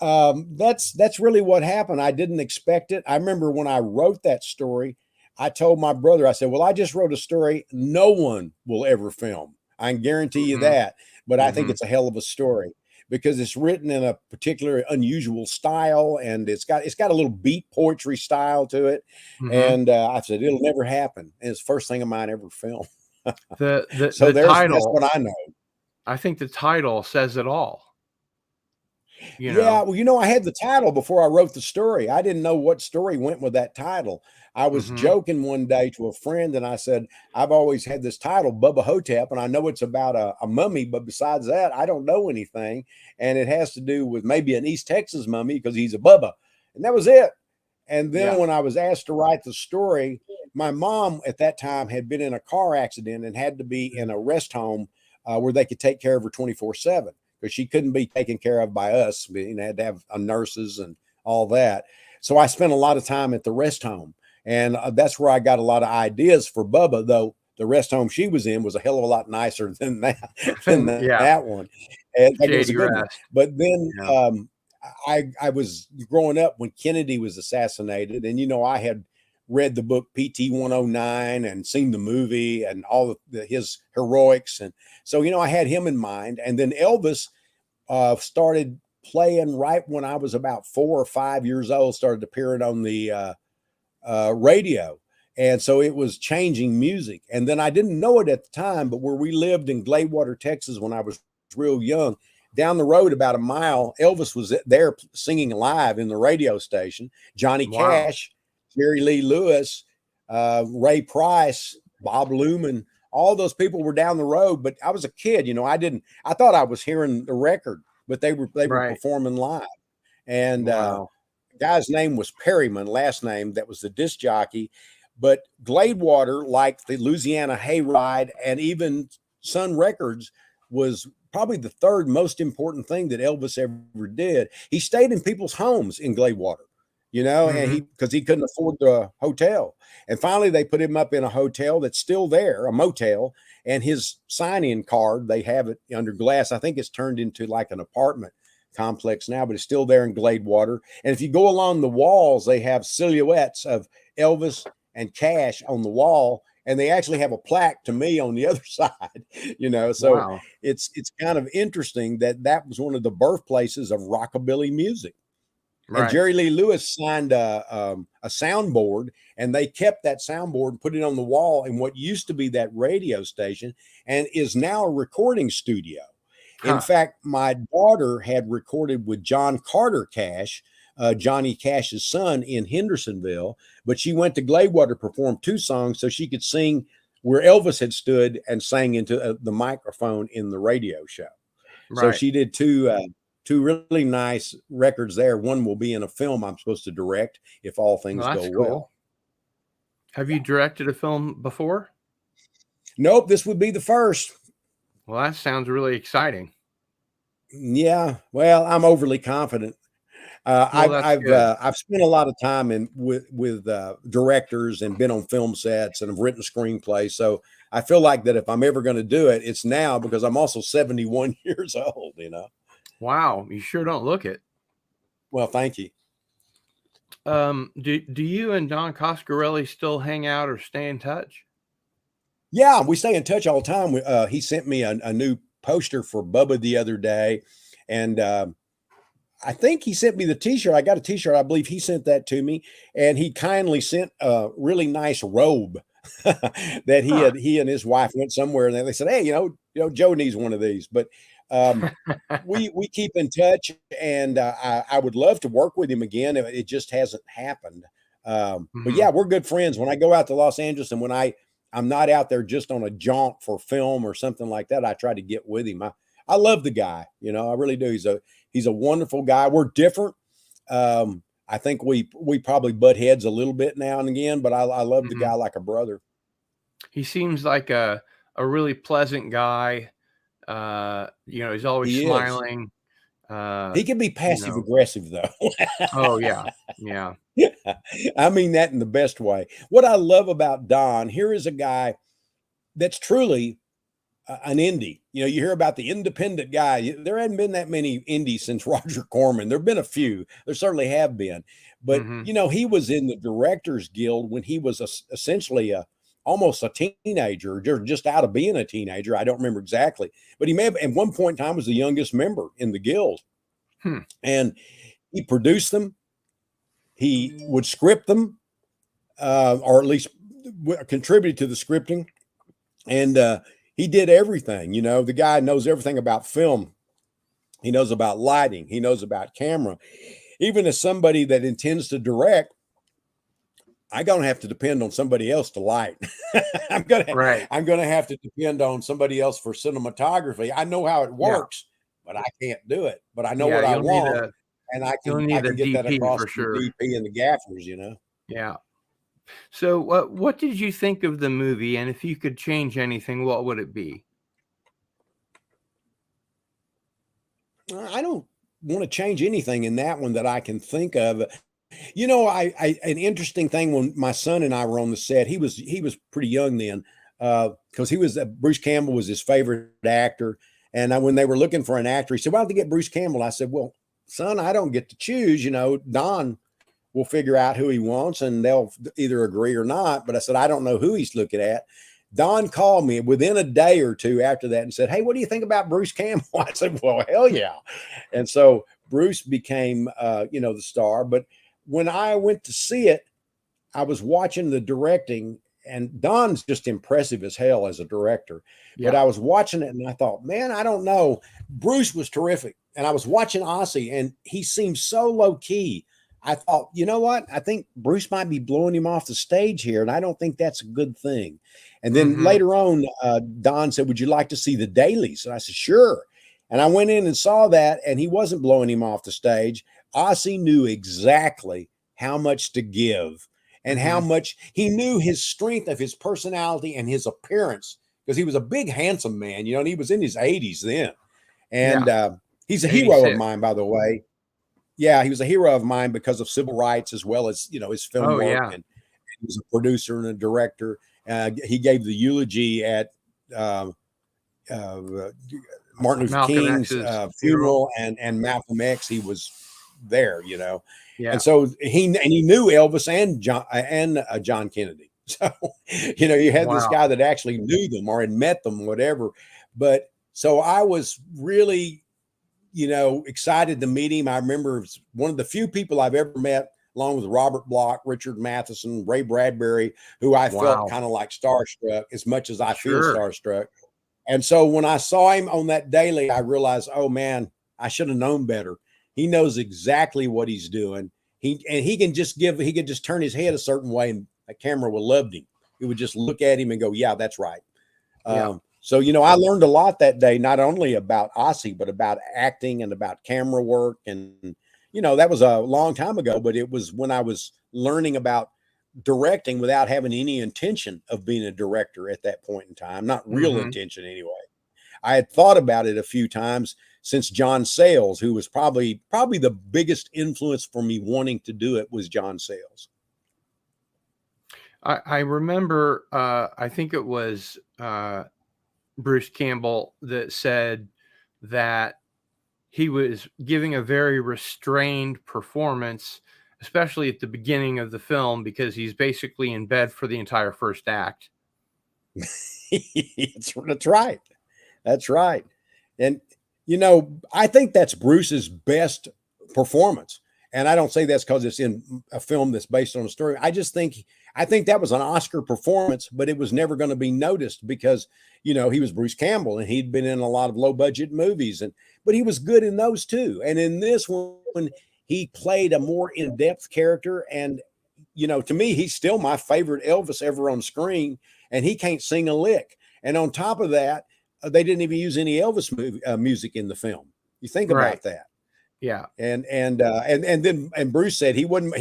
that's really what happened. I didn't expect it. I remember when I wrote that story, I told my brother, I said, "Well, I just wrote a story no one will ever film. I can guarantee you that. But I think it's a hell of a story because it's written in a particular unusual style, and it's got a little beat poetry style to it." And I said, "It'll never happen." And it's the first thing of mine ever filmed. So The that's title, what I know. I think the title says it all. You Yeah, know. well, you know, I had the title before I wrote the story. I didn't know what story went with that title. I was joking one day to a friend, and I said, "I've always had this title, Bubba Ho-Tep, and I know it's about a mummy, but besides that, I don't know anything. And it has to do with maybe an East Texas mummy because he's a Bubba." And that was it. And then when I was asked to write the story, my mom at that time had been in a car accident and had to be in a rest home where they could take care of her 24/7 because she couldn't be taken care of by us. You know, had to have nurses and all that. So I spent a lot of time at the rest home. And that's where I got a lot of ideas for Bubba, though the rest home she was in was a hell of a lot nicer than that one. And it was a good one. But then I was growing up when Kennedy was assassinated, and you know, I had read the book PT 109 and seen the movie and all of his heroics, and so you know, I had him in mind. And then Elvis started playing right when I was about 4 or 5 years old. Started appearing on the radio, and so it was changing music. And then I didn't know it at the time, but where we lived in Gladewater, Texas, when I was real young, down the road about a mile, Elvis was there singing live in the radio station. Johnny Cash, Jerry Lee Lewis, Ray Price, Bob Luman, all those people were down the road. But I was a kid, you know, I thought I was hearing the record, but they were performing live. And guy's name was Perryman, last name, that was the disc jockey. But Gladewater, like the Louisiana Hayride and even Sun Records, was probably the third most important thing that Elvis ever did. He stayed in people's homes in Gladewater, you know, and because he couldn't afford the hotel. And finally they put him up in a hotel that's still there, a motel, and his sign-in card, they have it under glass. I think it's turned into like an apartment complex now, but it's still there in Gladewater. And if you go along the walls, they have silhouettes of Elvis and Cash on the wall, and they actually have a plaque to me on the other side, you know. So it's kind of interesting that was one of the birthplaces of rockabilly music. And Jerry Lee Lewis signed a soundboard, and they kept that soundboard and put it on the wall in what used to be that radio station and is now a recording studio. In fact, my daughter had recorded with John Carter Cash, Johnny Cash's son, in Hendersonville, but she went to Gladewater to perform 2 songs so she could sing where Elvis had stood and sang into the microphone in the radio show. So she did two really nice records there. One will be in a film I'm supposed to direct if all things go well. Have you directed a film before? Nope, this would be the first. Well, that sounds really exciting. Yeah, well, I'm overly confident. I've spent a lot of time with directors and been on film sets and have written screenplays. So I feel like that if I'm ever going to do it, it's now, because I'm also 71 years old, you know. Wow, you sure don't look it. Well, thank you. Do you and Don Coscarelli still hang out or stay in touch? Yeah, we stay in touch all the time. He sent me a new poster for Bubba the other day, and I think he sent me the t-shirt. I got a t-shirt. I believe he sent that to me, and he kindly sent a really nice robe that he and his wife went somewhere, and they said, "Hey, you know, Joe needs one of these." But we keep in touch, and I would love to work with him again. It just hasn't happened. But yeah, we're good friends. When I go out to Los Angeles, and when I'm not out there just on a jaunt for film or something like that, I try to get with him. I love the guy, you know, I really do. He's a wonderful guy. We're different. I think we probably butt heads a little bit now and again, but I love the guy like a brother. He seems like a really pleasant guy. You know, he's always smiling. He can be passive aggressive though. Oh yeah. Yeah. I mean that in the best way. What I love about Don, here is a guy that's truly an indie. You know, you hear about the independent guy. There hadn't been that many indies since Roger Corman. There've been a few. There certainly have been, but Hmm. you know, he was in the Directors Guild when he was essentially almost a teenager, just out of being a teenager. I don't remember exactly, but he may have at one point in time was the youngest member in the guild, Hmm. and he produced them. He would script them, or at least contributed to the scripting, and he did everything. You know, the guy knows everything about film. He knows about lighting. He knows about camera. Even as somebody that intends to direct, I'm gonna have to depend on somebody else to light. I'm gonna Right. I'm gonna have to depend on somebody else for cinematography. I know how it Yeah. works, but I can't do it. But I know Yeah. what I You'll need want, a and you'll I need a can get that DP across for to the sure. DP and the gaffers. You know. Yeah. So, what did you think of the movie? And if you could change anything, what would it be? I don't want to change anything in that one that I can think of. You know, an interesting thing when my son and I were on the set, he was pretty young then, because he was Bruce Campbell was his favorite actor, and when they were looking for an actor, he said, "Why don't they get Bruce Campbell?" I said, "Well, son, I don't get to choose. You know, Don will figure out who he wants, and they'll either agree or not." But I said, "I don't know who he's looking at." Don called me within a day or two after that and said, "Hey, what do you think about Bruce Campbell?" I said, "Well, hell yeah!" And so Bruce became, you know, the star. But when I went to see it, I was watching the directing, and Don's just impressive as hell as a director. But Yeah. I was watching it and I thought, man, I don't know. Bruce was terrific. And I was watching Ossie, and he seemed so low key. I thought, you know what? I think Bruce might be blowing him off the stage here, and I don't think that's a good thing. And then Hmm. later on, Don said, "Would you like to see the dailies?" And I said, "Sure." And I went in and saw that, and he wasn't blowing him off the stage. Ossie knew exactly how much to give and how Hmm. much he knew his strength of his personality and his appearance, because he was a big, handsome man, you know, and he was in his 80s then. And Yeah. he's a hero of 86. mine, by the way. Yeah, he was a hero of mine because of civil rights as well as, you know, his film Oh work. yeah. And he was a producer and a director. He gave the eulogy at uh, uh, Martin Luther Malcolm King's X's funeral. funeral, and Malcolm X. He was there, you know, and Yeah. so he knew Elvis and John Kennedy. So you know, you had this Wow. guy that actually knew them or had met them, whatever. But so I was really, you know, excited to meet him. I remember it was one of the few people I've ever met, along with Robert Block, Richard Matheson, Ray Bradbury, who I felt Wow. kind of like starstruck as much as I feel Sure. starstruck. And so when I saw him on that daily, I realized, oh man, I should have known better. He knows exactly what he's doing. He can just he could just turn his head a certain way, and the camera would love him. It would just look at him and go, "Yeah, that's right." Yeah. So you know, I learned a lot that day, not only about Ossie, but about acting and about camera work. And you know, that was a long time ago, but it was when I was learning about directing without having any intention of being a director at that point in time, not real Hmm. intention anyway. I had thought about it a few times since John Sayles, who was probably the biggest influence for me wanting to do it, was John Sayles. I remember. I think it was Bruce Campbell that said that he was giving a very restrained performance, especially at the beginning of the film, because he's basically in bed for the entire first act. That's right. That's right. And, you know, I think that's Bruce's best performance. And I don't say that's because it's in a film that's based on a story. I think that was an Oscar performance, but it was never going to be noticed because, you know, he was Bruce Campbell and he'd been in a lot of low budget movies, but he was good in those too. And in this one, he played a more in-depth character. And, you know, to me, he's still my favorite Elvis ever on screen, and he can't sing a lick. And on top of that, they didn't even use any Elvis music in the film. You think Right. about that. Yeah. And then Bruce said he wasn't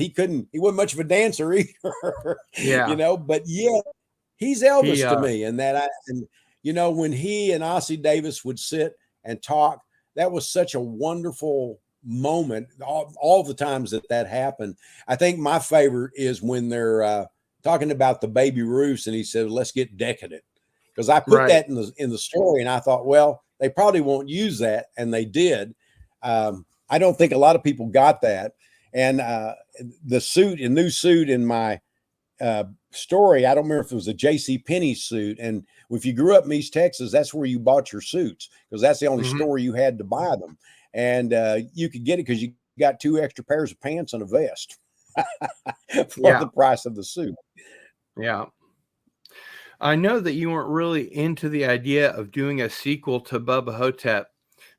much of a dancer either, you Yeah. know. But yeah, he's He Elvis to me, and you know, when he and Ossie Davis would sit and talk, that was such a wonderful moment. All the times that happened, I think my favorite is when they're talking about the baby Ruths, and he said, "Let's get decadent." because I put Right. that in the story, and I thought, well, they probably won't use that, and they did. I don't think a lot of people got that, and a new suit in my story, I don't remember if it was a J.C. Penney suit, and if you grew up in East Texas, that's where you bought your suits, because that's the only Mm-hmm. store you had to buy them, and you could get it because you got 2 extra pairs of pants and a vest for Yeah. the price of the suit. Yeah. I know that you weren't really into the idea of doing a sequel to Bubba Hotep,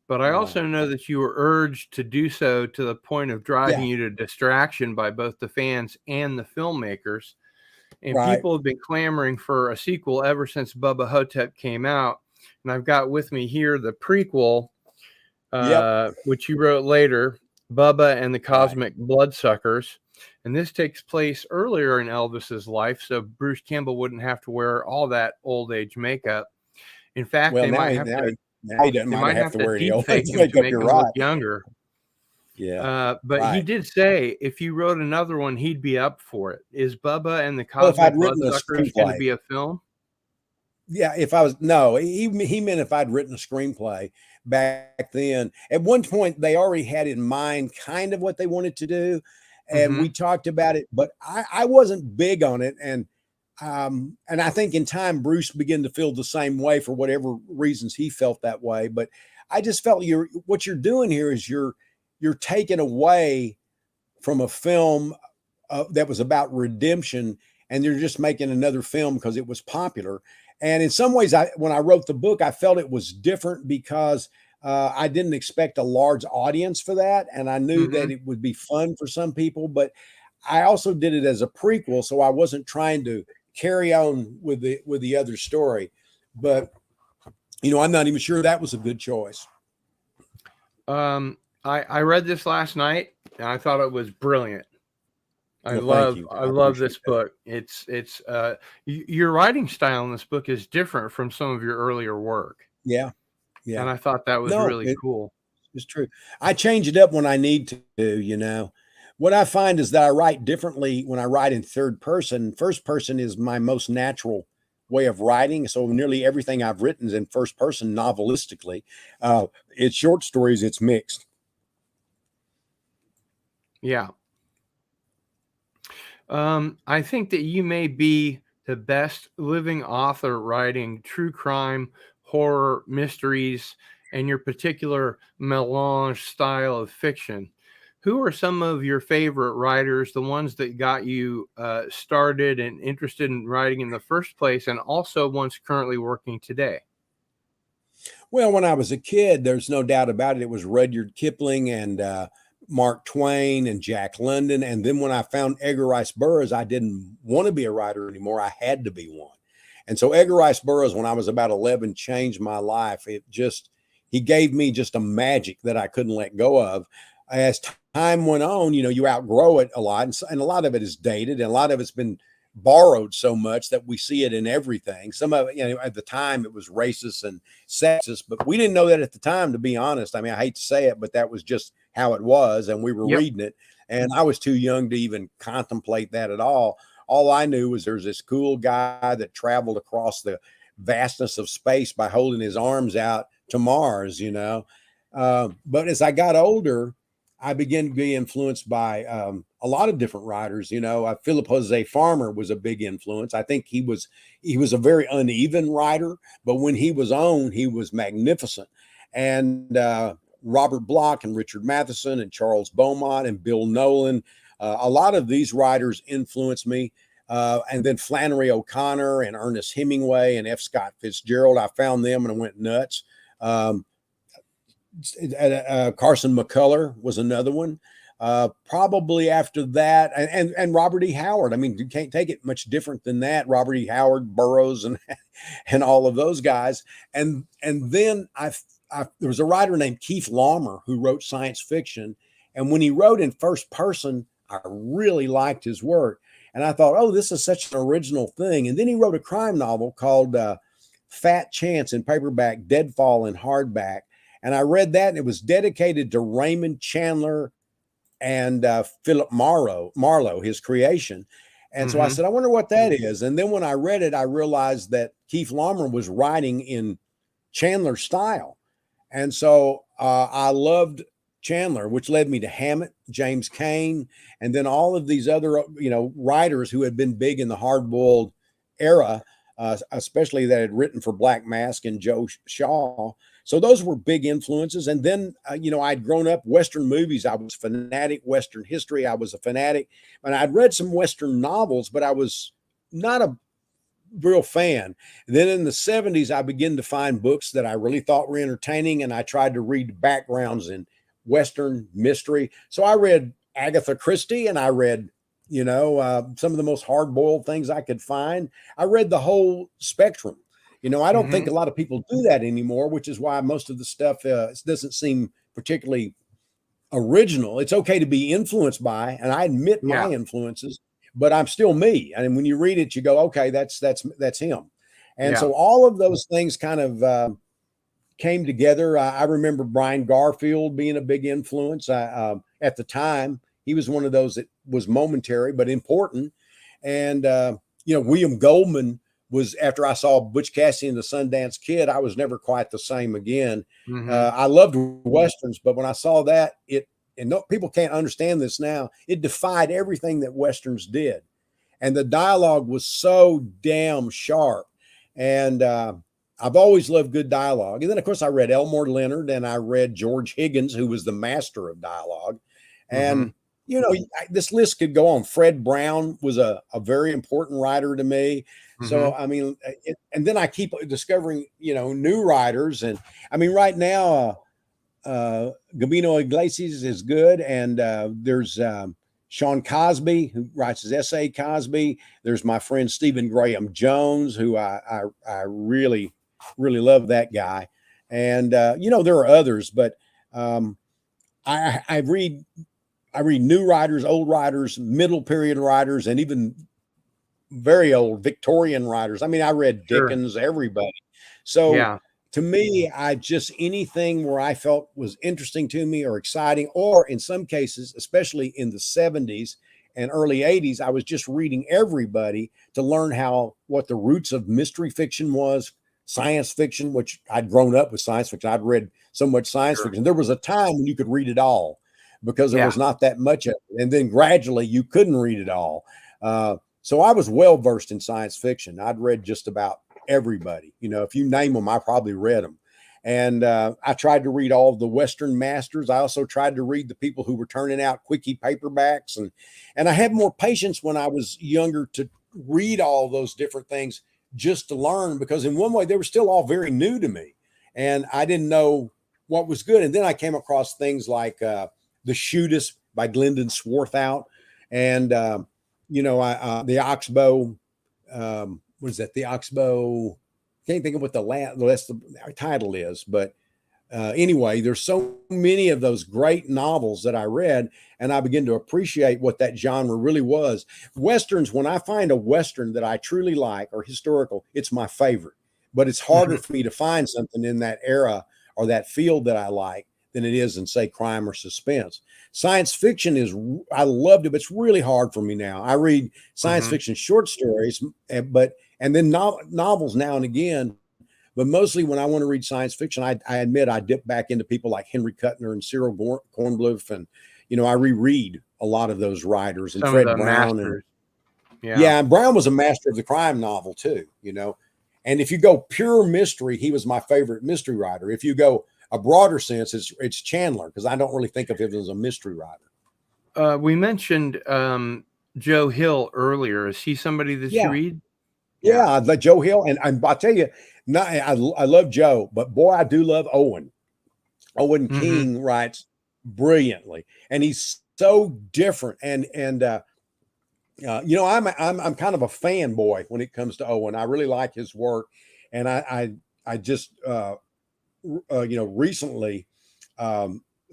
but I also No. know that you were urged to do so to the point of driving Yeah, you to distraction by both the fans and the filmmakers. And right. people have been clamoring for a sequel ever since Bubba Hotep came out. And I've got with me here the prequel, Yep. which you wrote later, Bubba and the Right. Cosmic Bloodsuckers. And this takes place earlier in Elvis's life, so Bruce Campbell wouldn't have to wear all that old age makeup. In fact, Well, now he doesn't they might might have have to to wear any deep old fake age him to makeup. make You're him look right. younger. Yeah. But he Right. did say if you wrote another one, he'd be up for it. Is Bubba and the Well, if Cosmic I'd written a Bloodsuckers going to screenplay, be a film? yeah, if I was no, he meant if I'd written a screenplay back then. At one point, they already had in mind kind of what they wanted to do, and we Mm-hmm. talked about it, but I wasn't big on it, and I think in time Bruce began to feel the same way for whatever reasons he felt that way. But I just felt what you're doing here is you're taking away from a film that was about redemption, and you're just making another film because it was popular. And in some ways, when I wrote the book, I felt it was different because I didn't expect a large audience for that, and I knew Mm-hmm. that it would be fun for some people. But I also did it as a prequel, so I wasn't trying to carry on with the other story. But I'm not even sure that was a good choice. I read this last night and I thought it was brilliant. Well, thank you. I I love appreciate this that. book. It's your writing style in this book is different from some of your earlier work, Yeah, and yeah. I thought that was No, really cool. it's true. I change it up when I need to. What I find is that I write differently when I write in third person. First person is my most natural way of writing. So nearly everything I've written is in first person novelistically. It's short stories, it's mixed. Yeah. I think that you may be the best living author writing true crime, horror, mysteries, and your particular melange style of fiction. Who are some of your favorite writers, the ones that got you started and interested in writing in the first place, and also ones currently working today? Well, when I was a kid, there's no doubt about it. It was Rudyard Kipling and Mark Twain and Jack London. And then when I found Edgar Rice Burroughs, I didn't want to be a writer anymore. I had to be one. And so Edgar Rice Burroughs, when I was about 11, changed my life. He gave me just a magic that I couldn't let go of. As time went on, you outgrow it a lot. And a lot of it is dated, and a lot of it's been borrowed so much that we see it in everything. Some of it, at the time it was racist and sexist, but we didn't know that at the time, to be honest. I mean, I hate to say it, but that was just how it was. And we were Yep. reading it. And I was too young to even contemplate that at all. All I knew was there's this cool guy that traveled across the vastness of space by holding his arms out to Mars. But as I got older, I began to be influenced by a lot of different writers. Philip Jose Farmer was a big influence. I think he was a very uneven writer, but when he was on, he was magnificent. And Robert Bloch and Richard Matheson and Charles Beaumont and Bill Nolan, a lot of these writers influenced me. And then Flannery O'Connor and Ernest Hemingway and F. Scott Fitzgerald, I found them and I went nuts. Carson McCullers was another one. Probably after that, and Robert E. Howard. I mean, you can't take it much different than that. Robert E. Howard, Burroughs, and all of those guys. And then there was a writer named Keith Laumer who wrote science fiction. And when he wrote in first person, I really liked his work. And I thought, oh, this is such an original thing. And then he wrote a crime novel called Fat Chance in paperback, Deadfall in hardback. And I read that, and it was dedicated to Raymond Chandler and Philip Marlowe, his creation. And so I Mm-hmm. said, I wonder what that is. And then when I read it, I realized that Keith Laumer was writing in Chandler's style. And so I loved Chandler, which led me to Hammett, James Cain, and then all of these other, writers who had been big in the hard-boiled era, especially that had written for Black Mask and Joe Shaw. So those were big influences. And then, I'd grown up Western movies. I was a fanatic Western history. I was a fanatic, and I'd read some Western novels, but I was not a real fan. Then in the 70s, I began to find books that I really thought were entertaining, and I tried to read backgrounds in Western mystery. So I read Agatha Christie, and I read, some of the most hard-boiled things I could find. I read the whole spectrum. I don't think a lot of people do that anymore, which is why most of the stuff doesn't seem particularly original. It's okay to be influenced by, and I admit my influences, but I'm still me. And when you read it, you go, okay, that's him. And so all of those things kind of came together. I remember Brian Garfield being a big influence. At the time, he was one of those that was momentary but important. And William Goldman was, after I saw Butch Cassidy and the Sundance Kid, I was never quite the same again. I loved Westerns, but when I saw that, people can't understand this now, it defied everything that Westerns did. And the dialogue was so damn sharp. And I've always loved good dialogue. And then, of course, I read Elmore Leonard, and I read George Higgins, who was the master of dialogue. And this list could go on. Fred Brown was a very important writer to me. So, I mean, and then I keep discovering, new writers. And I mean, right now, Gabino Iglesias is good. And there's Sean Cosby, who writes his essay Cosby. There's my friend Stephen Graham Jones, who I really, really love that guy. And, there are others, but I read new writers, old writers, middle period writers, and even very old Victorian writers. I mean, I read Dickens, everybody. So to me, anything where I felt was interesting to me or exciting, or in some cases, especially in the 70s and early 80s, I was just reading everybody to learn what the roots of mystery fiction was, science fiction, which I'd grown up with science fiction. I'd read so much science fiction. There was a time when you could read it all because there was not that much of it. And then gradually you couldn't read it all. So I was well versed in science fiction. I'd read just about everybody. If you name them, I probably read them. And I tried to read all of the Western masters. I also tried to read the people who were turning out quickie paperbacks. And I had more patience when I was younger to read all those different things just to learn, because in one way they were still all very new to me. And I didn't know what was good. And then I came across things like The Shootist by Glendon Swarthout, and the Oxbow, what is that? The Oxbow, can't think of what the title is, but anyway, there's so many of those great novels that I read, and I began to appreciate what that genre really was. Westerns, when I find a Western that I truly like or historical, it's my favorite, but it's harder for me to find something in that era or that field that I like than it is in, say, crime or suspense. Science fiction I loved it, but it's really hard for me now. I read science fiction short stories, and then novels now and again, but mostly when I want to read science fiction, I admit I dip back into people like Henry Kuttner and Cyril Kornbluth, and I reread a lot of those writers, and Some Fred of the Brown. masters. And Brown was a master of the crime novel too, And if you go pure mystery, he was my favorite mystery writer. If you go a broader sense, it's Chandler, because I don't really think of him as a mystery writer. We mentioned Joe Hill earlier. Is he somebody that you read? Yeah, I like Joe Hill, and I'll tell you, I love Joe, but boy, I do love Owen. Owen King writes brilliantly, and he's so different. And I'm kind of a fanboy when it comes to Owen. I really like his work, and I just recently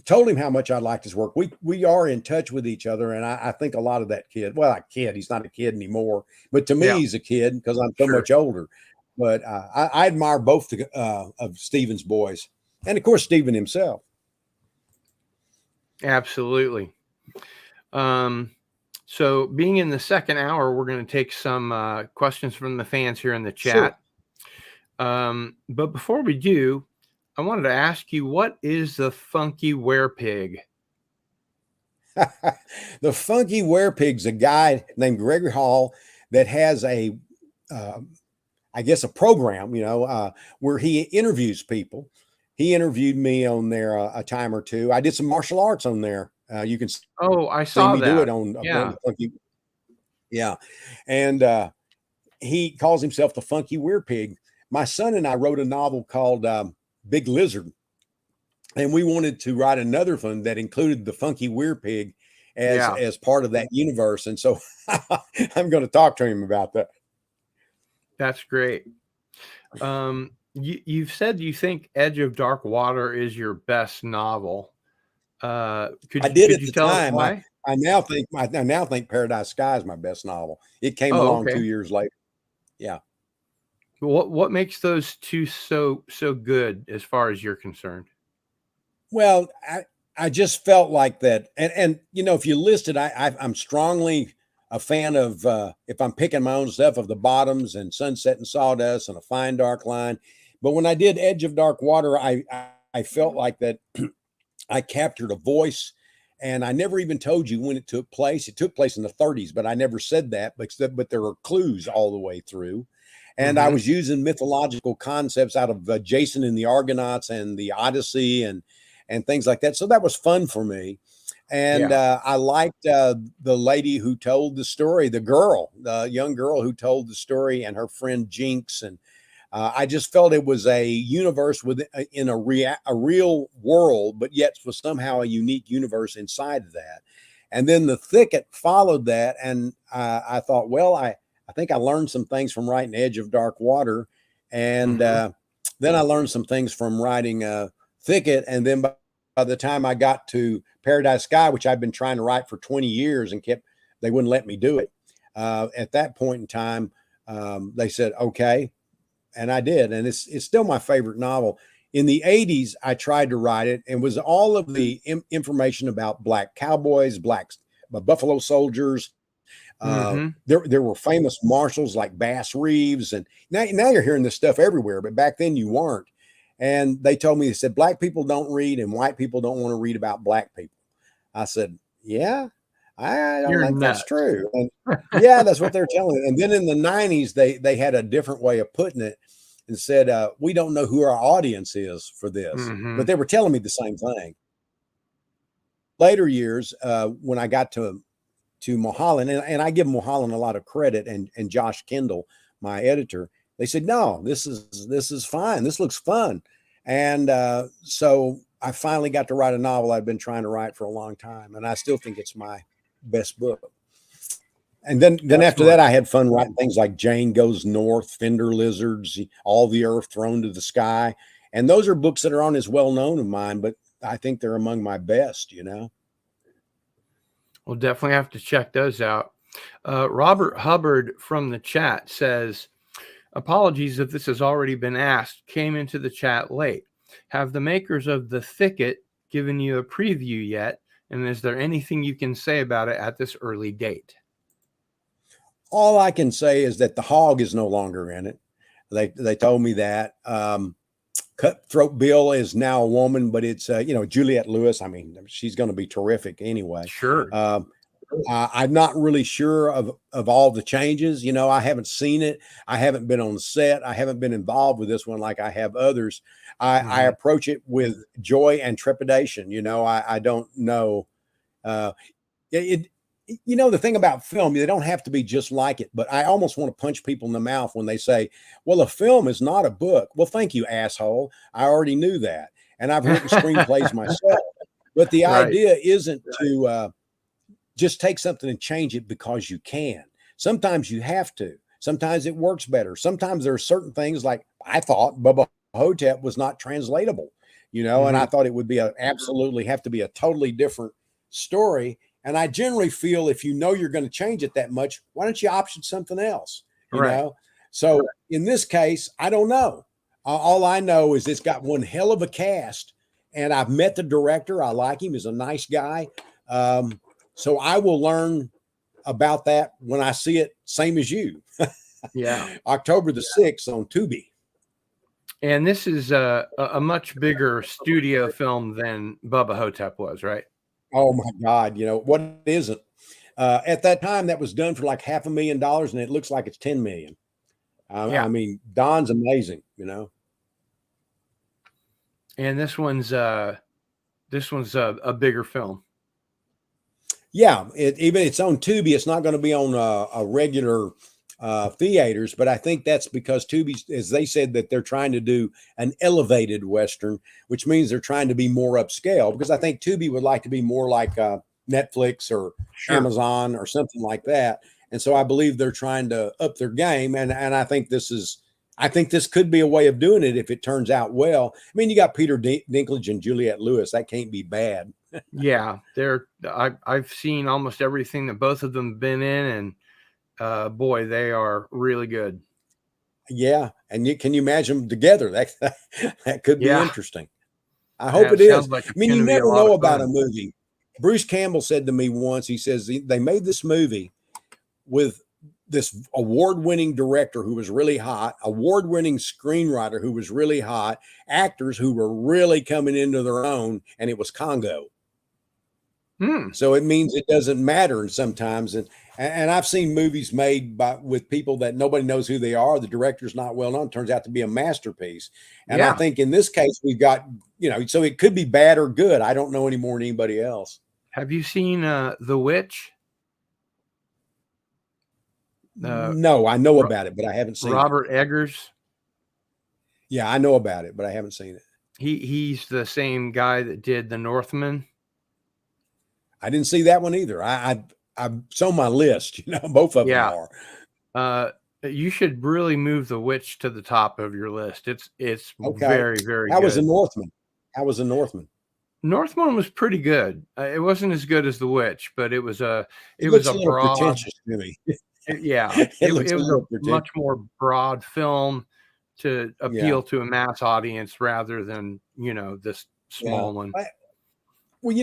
told him how much I liked his work. We are in touch with each other, and I think a lot of that kid. Well, he's not a kid anymore, but to me, he's a kid because I'm so much older. But I admire both of Stephen's boys, and of course, Stephen himself. Absolutely. So being in the second hour, we're going to take some questions from the fans here in the chat. But before we do, I wanted to ask you, what is the funky werepig? The funky werepig's a guy named Gregory Hall that has a, I guess, a program, where he interviews people. He interviewed me on there a time or two. I did some martial arts on there. You can Oh, I see saw me do it that. on one of Yeah. the funky. Yeah. And he calls himself the Funky Werepig. My son and I wrote a novel called Big Lizard, and we wanted to write another one that included the Funky Werepig Yeah. as part of that universe. And so I'm going to talk to him about that. That's great. You've said you think Edge of Dark Water is your best novel. I Could did could at you the tell us time. why? I now think Paradise Sky is my best novel. It came Oh, along okay. 2 years later. Yeah. What makes those two so good as far as you're concerned? Well, I just felt like that, and if you listed, I'm strongly a fan of if I'm picking my own stuff, of the Bottoms and Sunset and Sawdust and A Fine Dark Line. But when I did Edge of Dark Water, I felt like that I captured a voice, and I never even told you when it took place. It took place in the 30s, but I never said that. But there were clues all the way through. And I Mm-hmm. was using mythological concepts out of Jason and the Argonauts and the Odyssey and things like that. So that was fun for me. And Yeah. I liked the lady who told the story, the young girl who told the story, and her friend Jinx. And I just felt it was a universe in a real world, but yet was somehow a unique universe inside of that. And then The Thicket followed that. And I thought, well, I think I learned some things from writing Edge of Dark Water. And Mm-hmm. then I learned some things from writing Thicket. And then by the time I got to Paradise Sky, which I've been trying to write for 20 years and they wouldn't let me do it. At that point in time, they said, okay. And I did. And it's still my favorite novel. In the 80s, I tried to write it, and was all of the information about black cowboys, buffalo soldiers. Mm-hmm. There were famous marshals like Bass Reeves. And now you're hearing this stuff everywhere, but back then you weren't. And they told me, they said, black people don't read and white people don't want to read about black people. I said, yeah, I don't You're think that's nuts. true. And yeah, that's what they're telling me. And then in the 90s, they had a different way of putting it and said, we don't know who our audience is for this. Mm-hmm. But they were telling me the same thing. Later years, when I got to Mulholland, and I give Mulholland a lot of credit, and Josh Kendall, my editor, they said, no, this is fine. This looks fun. And so I finally got to write a novel I've been trying to write for a long time. And I still think it's my best book. And then after that, Excellent. I had fun writing things like Jane Goes North, Fender Lizards, All the Earth Thrown to the Sky. And those are books that aren't as well known of mine, but I think they're among my best, We'll definitely have to check those out. Robert Hubbard from the chat says, apologies if this has already been asked, came into the chat late. Have the makers of The Thicket given you a preview yet? And is there anything you can say about it at this early date? All I can say is that the hog is no longer in it. They told me that. Cutthroat Bill is now a woman, but it's Juliette Lewis. I mean, she's going to be terrific anyway. Sure. I'm not really sure of all the changes. I haven't seen it. I haven't been on the set. I haven't been involved with this one like I have others. I approach it with joy and trepidation. I don't know. The thing about film, they don't have to be just like it, but I almost want to punch people in the mouth when they say, well, a film is not a book. Well, thank you, asshole. I already knew that. And I've written screenplays myself. But the idea isn't to just take something and change it because you can. Sometimes you have to. Sometimes it works better. Sometimes there are certain things, like I thought Bubba Ho-Tep was not translatable, and I thought it would be absolutely have to be a totally different story. And I generally feel if you know you're going to change it that much, why don't you option something else? You know? So in this case, I don't know. All I know is it's got one hell of a cast, and I've met the director. I like him. He's a nice guy. So I will learn about that when I see it, same as you. Yeah. October the 6th on Tubi. And this is a much bigger studio film than Bubba Hotep was, right? Oh my God, you know what isn't? At that time, that was done for like $500,000, and it looks like it's 10 million. Yeah. I mean, Don's amazing, you know. And this one's a bigger film. Yeah, even it's on Tubi. It's not going to be on a regular theaters, but I think that's because Tubi, as they said, that they're trying to do an elevated Western, which means they're trying to be more upscale. Because I think Tubi would like to be more like Netflix or Sure. Amazon or something like that. And so I believe they're trying to up their game. And I think I think this could be a way of doing it if it turns out well. I mean, you got Peter Dinklage and Juliette Lewis. That can't be bad. Yeah, I've seen almost everything that both of them have been in, and boy, they are really good. Yeah, and can you imagine them together? That could be Yeah. interesting. I hope Yeah, it it is. sounds like I it's mean, you gonna be a never lot know of about a fun. movie. Bruce Campbell said to me once, he says they made this movie with this award-winning director who was really hot, award-winning screenwriter who was really hot, actors who were really coming into their own, and it was Congo. So it means it doesn't matter sometimes. And I've seen movies made with people that nobody knows who they are. The director's not well known. Turns out to be a masterpiece. And I Yeah. think in this case we've got, so it could be bad or good. I don't know any more than anybody else. Have you seen The Witch? No, I know about it, but I haven't seen it. Robert Eggers. Yeah, I know about it, but I haven't seen it. He's the same guy that did The Northman. I didn't see that one either. It's on my list. Both of them are. You should really move The Witch to the top of your list. It's okay. Very, very How good. was The Northman? How was The Northman? Northman was pretty good. It wasn't as good as The Witch, but it was a broad, pretentious to me. Yeah, it was a much more broad film to appeal to a mass audience rather than this small one. Well,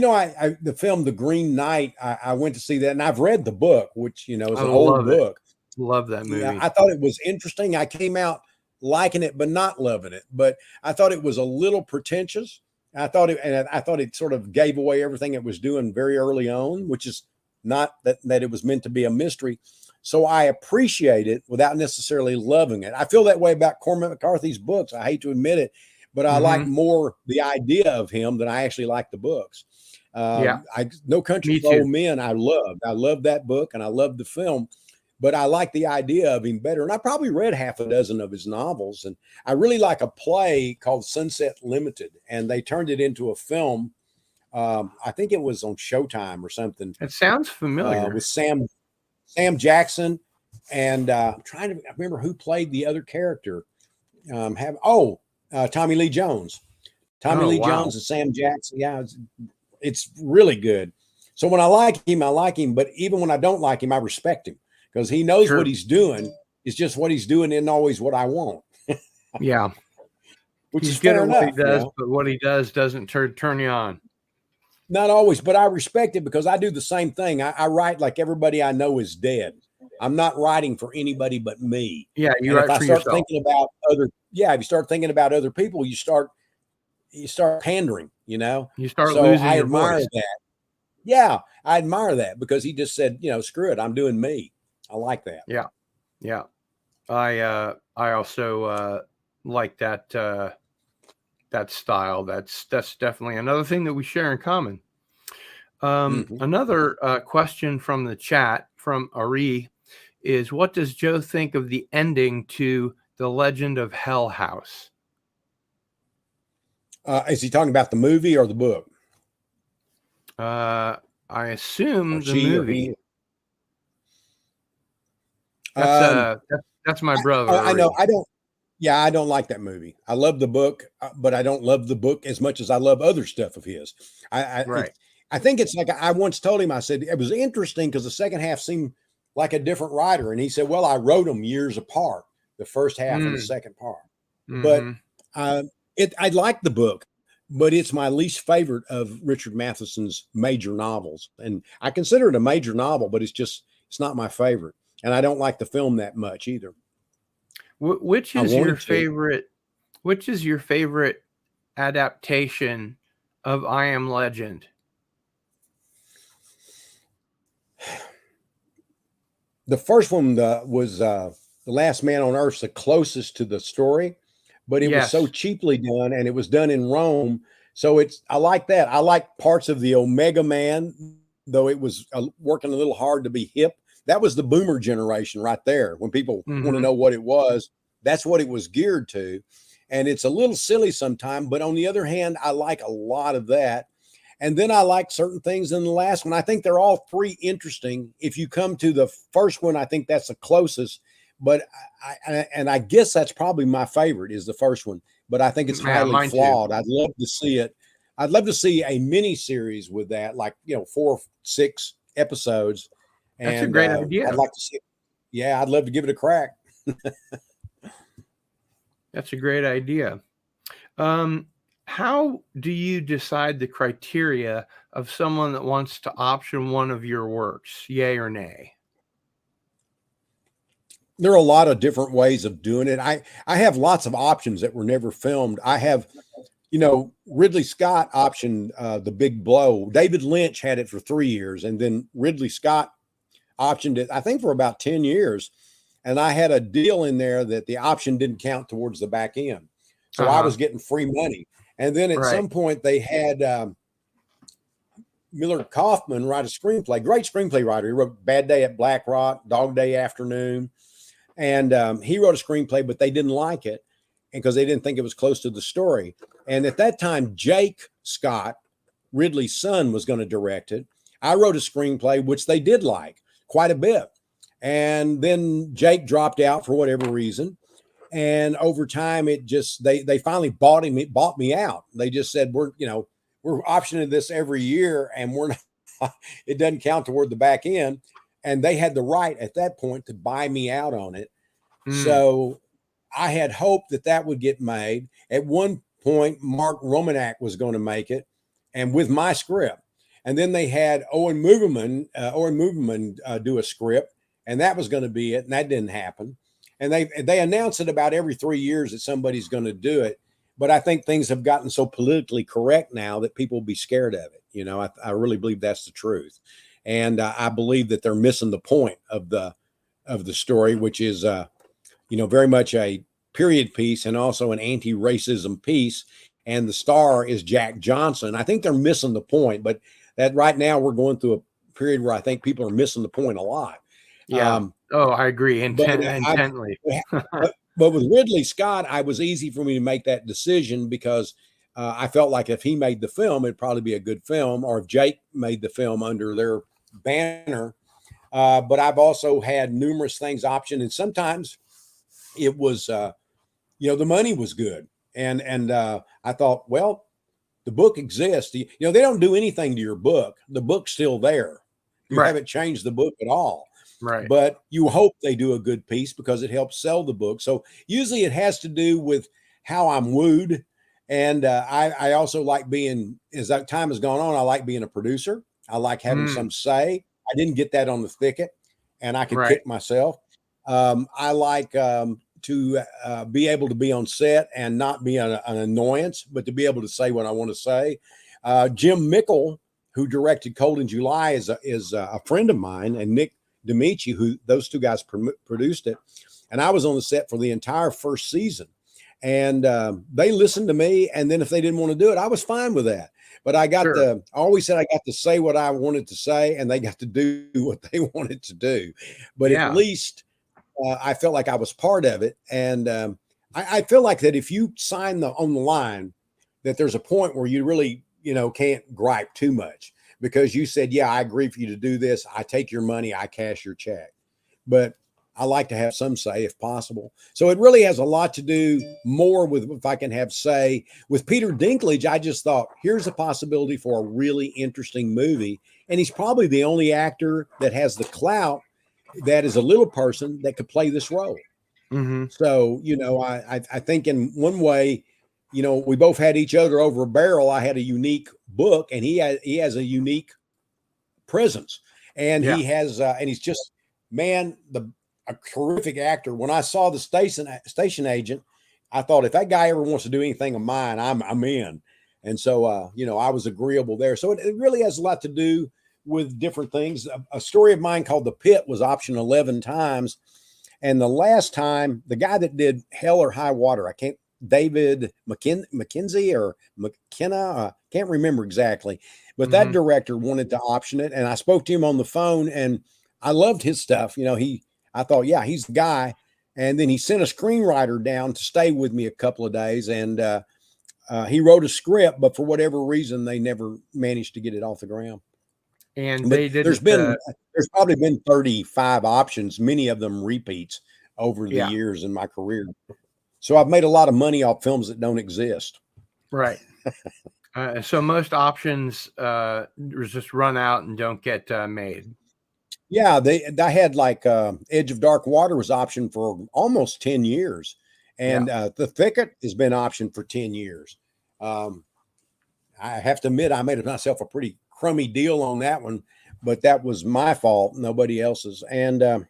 the film The Green Knight, I went to see that, and I've read the book, which is an old book. Love that movie. Yeah, I thought it was interesting. I came out liking it, but not loving it. But I thought it was a little pretentious. I thought it sort of gave away everything it was doing very early on, which is not that it was meant to be a mystery. So I appreciate it without necessarily loving it. I feel that way about Cormac McCarthy's books. I hate to admit it, but I like more the idea of him than I actually like the books. No Country for Old Men. I loved that book, and I loved the film, but I like the idea of him better. And I probably read half a dozen of his novels, and I really like a play called Sunset Limited, and they turned it into a film. I think it was on Showtime or something. It sounds familiar. With Sam Jackson, and I'm trying to remember who played the other character. Tommy Lee Jones. Tommy Lee Jones and Sam Jackson. Yeah, it's really good. So when I like him, but even when I don't like him, I respect him because he knows what he's doing. It's just what he's doing isn't always what I want. Yeah. Which he's is fair good at what enough, he does, but what he does doesn't turn you on. Not always, but I respect it because I do the same thing. I write like everybody I know is dead. I'm not writing for anybody but me. Yeah, you write for yourself. Thinking about if you start thinking about other people, you start pandering, You start losing I your admire voice. that. Yeah, I admire that because he just said, screw it, I'm doing me. I like that. Yeah. Yeah. I also like that style. That's definitely another thing that we share in common. Another question from the chat from Ari is, what does Joe think of the ending to The Legend of Hell House? Is he talking about the movie or the book? I assume the movie. That's my brother. I know. I don't like that movie. I love the book, but I don't love the book as much as I love other stuff of his. I think it's like I once told him, I said, it was interesting because the second half seemed like a different writer. And he said, well, I wrote them years apart, the first half and the second part. But I like the book, but it's my least favorite of Richard Matheson's major novels. And I consider it a major novel, but it's not my favorite. And I don't like the film that much either. Which is your favorite Which is your favorite adaptation of I Am Legend? The first one was The Last Man on Earth's the closest to the story, but it was so Yes. cheaply done, and it was done in Rome. So I like that. I like parts of the Omega Man, though it was working a little hard to be hip. That was the boomer generation right there. When people want to Mm-hmm. know what it was, that's what it was geared to. And it's a little silly sometimes, but on the other hand, I like a lot of that. And then I like certain things in the last one. I think they're all three interesting. If you come to the first one, I think that's the closest. But I guess that's probably my favorite is the first one. But I think it's Yeah, highly mine too. flawed. I'd love to see it. I'd love to see a mini series with that, like 4, 6 episodes. That's a And great I'd idea. like to see it. Yeah, I'd love to give it a crack. That's a great idea. Um, how do you decide the criteria of someone that wants to option one of your works, yay or nay? There are a lot of different ways of doing it. I have lots of options that were never filmed. I have, Ridley Scott optioned The Big Blow. David Lynch had it for 3 years, and then Ridley Scott optioned it, I think, for about 10 years. And I had a deal in there that the option didn't count towards the back end. So I Uh-huh. was getting free money. And then at Right. some point, they had Miller Kaufman write a screenplay, great screenplay writer. He wrote Bad Day at Black Rock, Dog Day Afternoon. And he wrote a screenplay, but they didn't like it because they didn't think it was close to the story. And at that time, Jake Scott, Ridley's son, was going to direct it. I wrote a screenplay, which they did like quite a bit. And then Jake dropped out for whatever reason. And over time, it just they finally bought me out. They just said, we're optioning this every year, and we're not, it doesn't count toward the back end. And they had the right at that point to buy me out on it. Mm. So I had hoped that that would get made. At one point, Mark Romanek was going to make it, and with my script. And then they had Owen Moverman do a script, and that was going to be it, and that didn't happen. And they announce it about every 3 years that somebody's going to do it. But I think things have gotten so politically correct now that people will be scared of it. I really believe that's the truth, and I believe that they're missing the point of the story, which is very much a period piece and also an anti-racism piece. And the star is Jack Johnson. I think they're missing the point, but that right now we're going through a period where I think people are missing the point a lot. Yeah. Oh, I agree But intently. but with Ridley Scott, it was easy for me to make that decision because I felt like if he made the film, it'd probably be a good film, or if Jake made the film under their banner. But I've also had numerous things optioned, and sometimes it was, the money was good, and I thought, well, the book exists. They don't do anything to your book. The book's still there. You Right. haven't changed the book at all. Right. But you hope they do a good piece because it helps sell the book. So usually it has to do with how I'm wooed. And I also like being, as that time has gone on, I like being a producer. I like having Mm. some say. I didn't get that on The Thicket, and I could Right. kick myself. I like to be able to be on set and not be an annoyance, but to be able to say what I want to say. Jim Mickle, who directed Cold in July, is a friend of mine, and Nick D'Amici, who those two guys produced it. And I was on the set for the entire first season. And they listened to me. And then if they didn't want to do it, I was fine with that. But I Sure. always said I got to say what I wanted to say, and they got to do what they wanted to do. But at Yeah. least I felt like I was part of it. And I feel like that if you sign on the line, that there's a point where you really, can't gripe too much because you said, yeah, I agree for you to do this. I take your money, I cash your check. But I like to have some say if possible. So it really has a lot to do more with if I can have say. With Peter Dinklage, I just thought, here's a possibility for a really interesting movie. And he's probably the only actor that has the clout that is a little person that could play this role. Mm-hmm. So, I think in one way, we both had each other over a barrel. I had a unique book, and he has a unique presence, and Yeah. and he's just, man, a terrific actor. When I saw the station agent, I thought if that guy ever wants to do anything of mine, I'm in. And so, you know, I was agreeable there. So it really has a lot to do with different things. A story of mine called The Pit was optioned 11 times. And the last time, the guy that did Hell or High Water, David McKenzie or McKenna, can't remember exactly, but that director wanted to option it. And I spoke to him on the phone and I loved his stuff. You know, I thought, yeah, he's the guy. And then he sent a screenwriter down to stay with me a couple of days. And he wrote a script, but for whatever reason, they never managed to get it off the ground. And But they didn't. there's probably been 35 options, many of them repeats over the Yeah. years in my career. So I've made a lot of money off films that don't exist. Right. So most options just run out and don't get made. Yeah, I had like Edge of Dark Water was optioned for almost 10 years. And The Thicket has been optioned for 10 years. I have to admit, I made myself a pretty crummy deal on that one, but that was my fault, nobody else's. And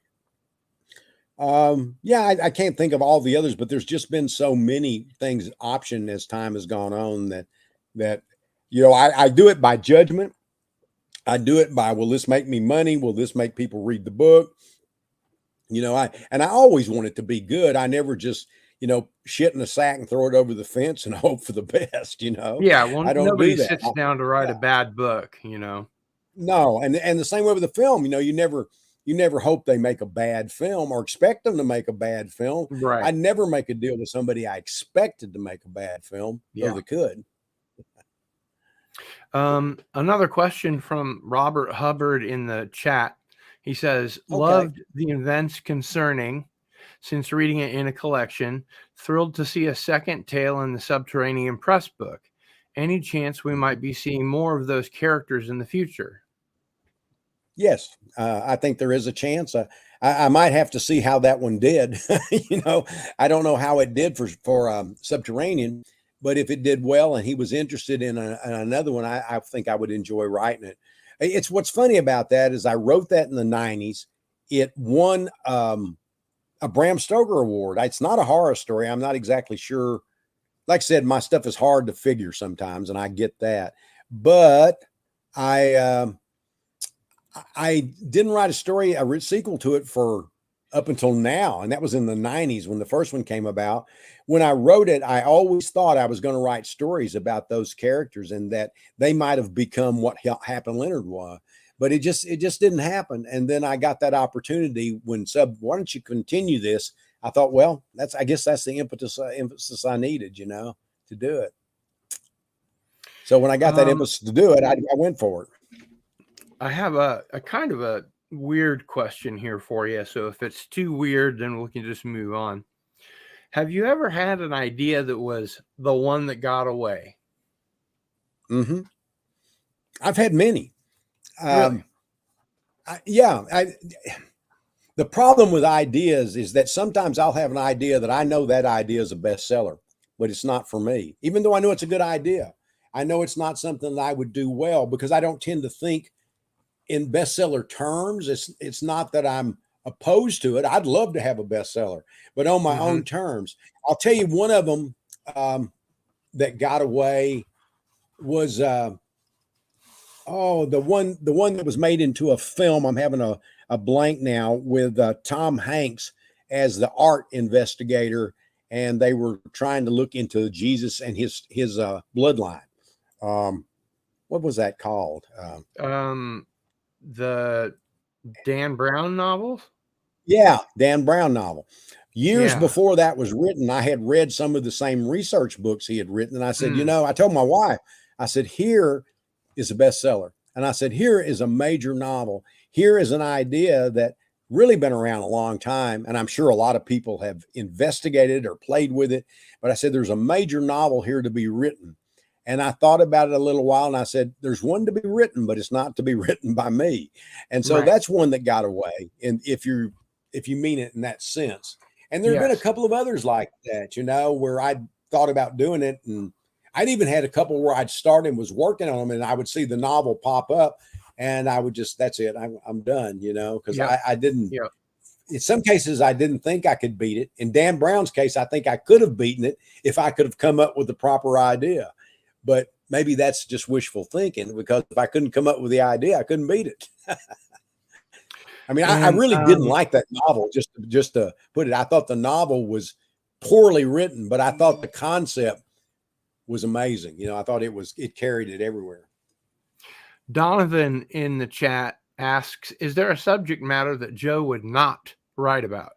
yeah, I can't think of all the others, but there's just been so many things optioned as time has gone on that you know, I do it by judgment. I do it by, will this make me money? Will this make people read the book? You know, I always want it to be good. I never just, you know, shit in a sack and throw it over the fence and hope for the best, you know. Yeah, well, I don't nobody do that. sits down to write a bad book, you know. No, and the same way with the film, you know, you never hope they make a bad film or expect them to make a bad film. Right. I'd never make a deal with somebody I expected to make a bad film, though they could. Another question from Robert Hubbard in the chat. He says, loved the events concerning, since reading it in a collection, thrilled to see a second tale in the Subterranean Press book. Any chance we might be seeing more of those characters in the future? Yes, I think there is a chance. I might have to see how that one did. You know, I don't know how it did for Subterranean, but if it did well and he was interested in another one, I think I would enjoy writing it. It's what's funny about that is I wrote that in the 90s. It won a Bram Stoker Award. It's not a horror story. I'm not exactly sure. Like I said, my stuff is hard to figure sometimes, and I get that. But I didn't write a story, a sequel to it for up until now. And that was in the 90s when the first one came about. When I wrote it, I always thought I was going to write stories about those characters and that they might have become what Hap and Leonard was. But it just didn't happen. And then I got that opportunity when why don't you continue this? I thought, well, I guess that's the emphasis I needed, you know, to do it. So when I got that emphasis to do it, I went for it. I have a kind of a weird question here for you. So if it's too weird, then we can just move on. Have you ever had an idea that was the one that got away? Mm-hmm. I've had many. Really? The problem with ideas is that sometimes I'll have an idea that I know that idea is a bestseller, but it's not for me. Even though I know it's a good idea, I know it's not something that I would do well because I don't tend to think in bestseller terms. It's not that I'm opposed to it. I'd love to have a bestseller, but on my own terms. I'll tell you one of them that got away was the one that was made into a film. I'm having a blank now with Tom Hanks as the art investigator, and they were trying to look into Jesus and his bloodline. What was that called? The Dan Brown novels? Yeah, Dan Brown novel. Years before that was written, I had read some of the same research books he had written. And I said, you know, I told my wife, I said, here is a bestseller. And I said, here is a major novel. Here is an idea that really been around a long time. And I'm sure a lot of people have investigated or played with it. But I said, there's a major novel here to be written. And I thought about it a little while and I said, there's one to be written, but it's not to be written by me. And so that's one that got away. And if you mean it in that sense. And there have been a couple of others like that, you know, where I thought about doing it. And I'd even had a couple where I'd started and was working on them and I would see the novel pop up and I would just, that's it. I'm done, you know, because I didn't in some cases, I didn't think I could beat it. In Dan Brown's case, I think I could have beaten it if I could have come up with the proper idea. But maybe that's just wishful thinking, because if I couldn't come up with the idea, I couldn't beat it. I mean, I And really didn't like that novel. Just to put it, I thought the novel was poorly written, but I thought the concept was amazing. You know, I thought it carried it everywhere. Donovan in the chat asks, is there a subject matter that Joe would not write about?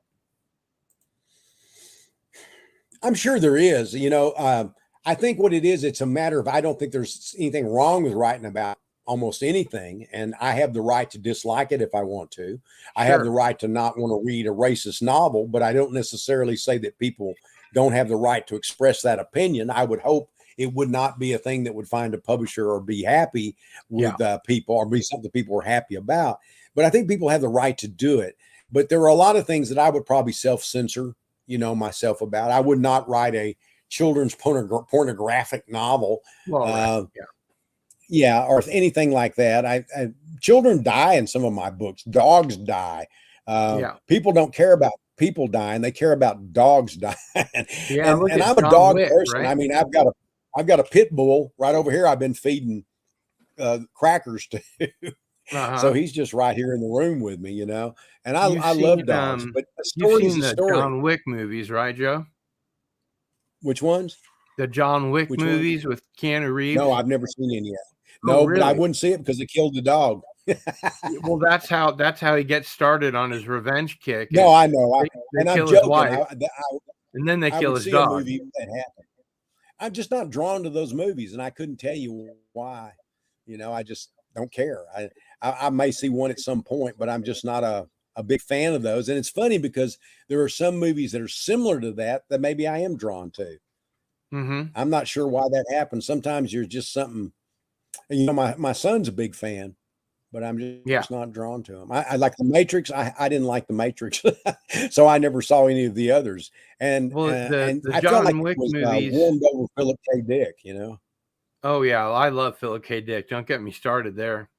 I'm sure there is. You know, I think what it is, it's a matter of, I don't think there's anything wrong with writing about almost anything, and I have the right to dislike it if I want to. I have the right to not want to read a racist novel, but I don't necessarily say that people don't have the right to express that opinion. I would hope it would not be a thing that would find a publisher or be happy with people, or be something people are happy about. But I think people have the right to do it. But there are a lot of things that I would probably self-censor, you know, myself about. I would not write a children's pornographic novel. Well, yeah, or anything like that. Children die in some of my books. Dogs die. People don't care about people dying; they care about dogs dying. Yeah, and I'm a John dog Wick, person. right? I mean, I've got a pit bull right over here. I've been feeding crackers to. So he's just right here in the room with me, you know. And I love dogs, but a story is a story. John Wick movies, right, Joe? Which ones? The John Wick movies with Keanu Reeves? No, I've never seen any yet. No, but I wouldn't see it because they killed the dog. Well, that's how he gets started on his revenge kick. No, I know. They I'm kill joking. his wife, and then they I kill would his see dog. a movie that happened. I'm just not drawn to those movies, and I couldn't tell you why. You know, I just don't care. I may see one at some point, but I'm just not a big fan of those. And it's funny because there are some movies that are similar to that maybe I am drawn to. I'm not sure why that happens. Sometimes you're just something, and you know, my son's a big fan, but I'm just not drawn to him. I like The Matrix. I didn't like The Matrix, so I never saw any of the others. And the I John felt like Wick it was movies warmed over Philip K. Dick, you know. Oh yeah, I love Philip K. Dick. Don't get me started there.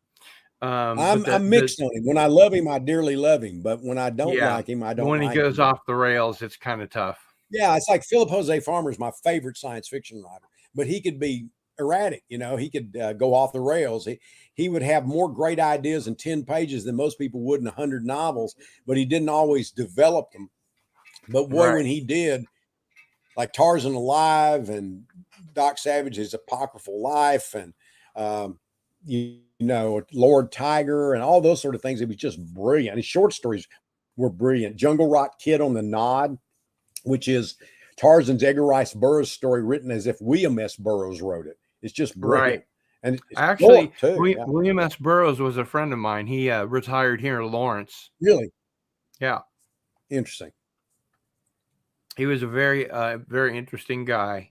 I'm mixed on him. When I love him, I dearly love him. But when I don't like him, I don't. When he like goes him. off the rails, it's kind of tough. Yeah, it's like Philip Jose Farmer is my favorite science fiction writer, but he could be erratic. You know, he could go off the rails. He would have more great ideas in 10 pages than most people would in 100 novels, but he didn't always develop them. But boy, when he did, like Tarzan Alive and Doc Savage's Apocryphal Life, and you know, Lord Tiger and all those sort of things, it was just brilliant. His short stories were brilliant. Jungle Rock Kid on the Nod, which is Tarzan's Edgar Rice Burroughs story written as if William S. Burroughs wrote it. It's just brilliant. And it's actually, too, William S. Burroughs was a friend of mine. He retired here in Lawrence. Really? Yeah. Interesting. He was a very, very interesting guy.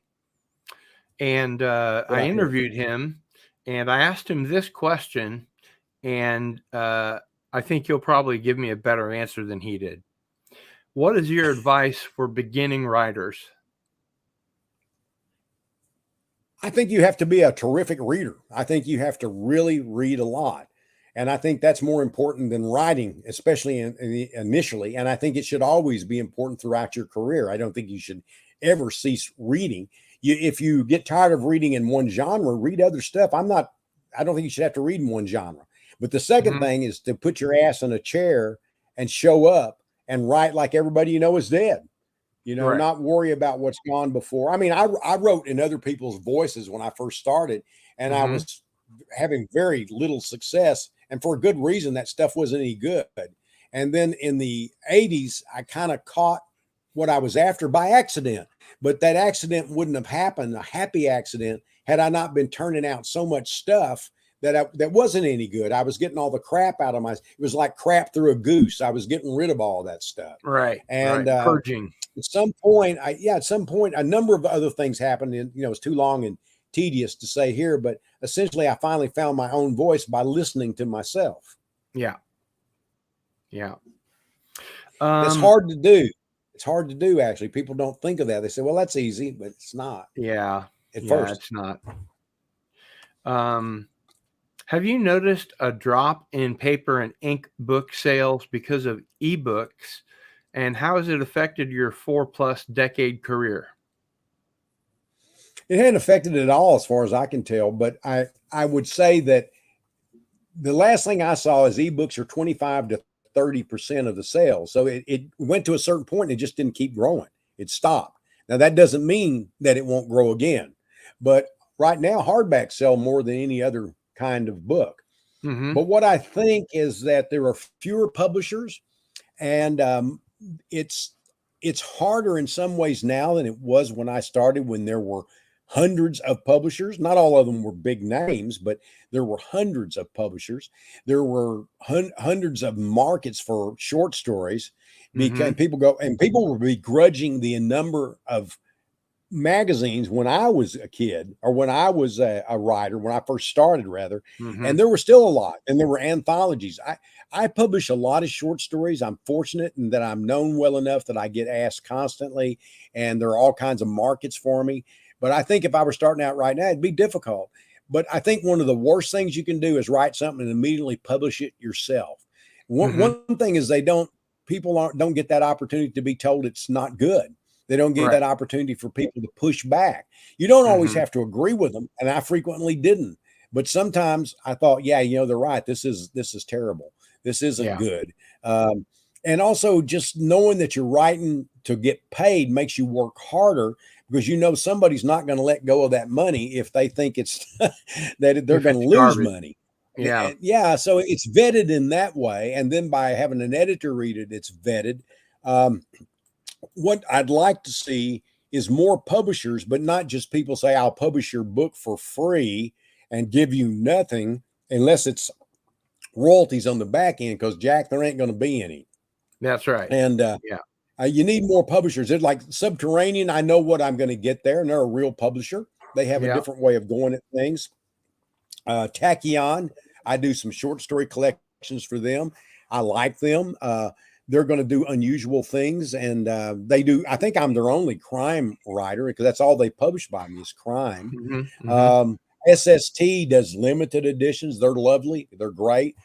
And I interviewed him, and I asked him this question, and I think you'll probably give me a better answer than he did. What is your advice for beginning writers? I think you have to be a terrific reader. I think you have to really read a lot. And I think that's more important than writing, especially initially. And I think it should always be important throughout your career. I don't think you should ever cease reading. If you get tired of reading in one genre, read other stuff. I don't think you should have to read in one genre. But the second thing is to put your ass in a chair and show up and write like everybody you know is dead. You know, not worry about what's gone before. I mean, I wrote in other people's voices when I first started, and I was having very little success. And for a good reason, that stuff wasn't any good. And then in the 80s, I kind of caught what I was after by accident. But that accident wouldn't have happened, a happy accident, had I not been turning out so much stuff that wasn't any good. I was getting all the crap out of it was like crap through a goose. I was getting rid of all that stuff. Right. And purging. At some point, a number of other things happened. And, you know, it's too long and tedious to say here, but essentially I finally found my own voice by listening to myself. Yeah. Yeah. It's hard to do. It's hard to do, actually. People don't think of that. They say, well, that's easy, but it's not. Yeah. At first. It's not. Have you noticed a drop in paper and ink book sales because of ebooks And how has it affected your 4+ decade career? It hadn't affected it at all, as far as I can tell. But I would say that the last thing I saw is ebooks are 25 to 30% of the sales. So it went to a certain point and it just didn't keep growing. It stopped. Now, that doesn't mean that it won't grow again. But right now, hardbacks sell more than any other kind of book. Mm-hmm. But what I think is that there are fewer publishers, and it's harder in some ways now than it was when I started, when there were hundreds of publishers. Not all of them were big names, but there were hundreds of publishers. There were hundreds of markets for short stories, because people were begrudging the number of magazines when I was a kid, or when I was a writer, when I first started rather, Mm-hmm. and there were still a lot, and there were anthologies. I publish a lot of short stories. I'm fortunate in that I'm known well enough that I get asked constantly, and there are all kinds of markets for me. But I think if I were starting out right now, it'd be difficult. But I think one of the worst things you can do is write something and immediately publish it yourself. One thing is people don't get that opportunity to be told it's not good. They don't get that opportunity for people to push back. You don't always have to agree with them, and I frequently didn't. But sometimes I thought, yeah, they're right. This is terrible. This isn't good. And also, just knowing that you're writing to get paid makes you work harder, because somebody's not going to let go of that money if they think it's that they're going to lose money. Yeah. So it's vetted in that way, and then by having an editor read it, it's vetted. What I'd like to see is more publishers, but not just people say, I'll publish your book for free and give you nothing unless it's royalties on the back end, because Jack, there ain't going to be any. That's right. And you need more publishers. They're like Subterranean. I know what I'm going to get there, and they're a real publisher. They have a different way of going at things. Tachyon, I do some short story collections for them. I like them. They're going to do unusual things, and they do. I think I'm their only crime writer, because that's all they publish by me is crime. SST does limited editions. They're lovely. They're great.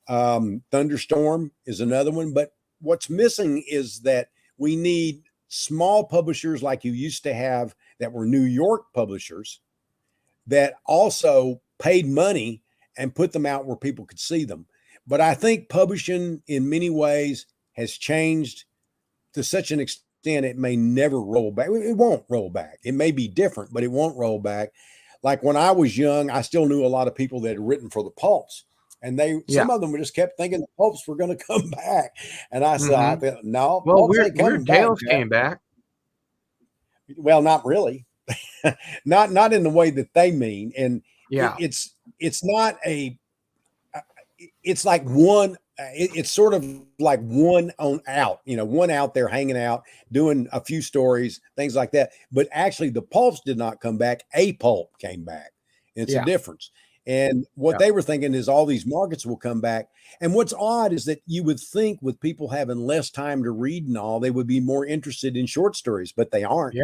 Thunderstorm is another one. But what's missing is that we need small publishers like you used to have, that were New York publishers, that also paid money and put them out where people could see them. But I think publishing in many ways has changed to such an extent it may never roll back. It won't roll back. It may be different, but it won't roll back. Like when I was young, I still knew a lot of people that had written for the pulps, and some of them just kept thinking the pulps were going to come back. And I said, I thought, no, well, Weird Tales came back. Well, not really. not in the way that they mean. And it's not it's like one. It's sort of like one out there hanging out, doing a few stories, things like that. But actually, the pulps did not come back. A pulp came back. It's a difference. And what they were thinking is all these markets will come back. And what's odd is that you would think, with people having less time to read and all, they would be more interested in short stories, but they aren't.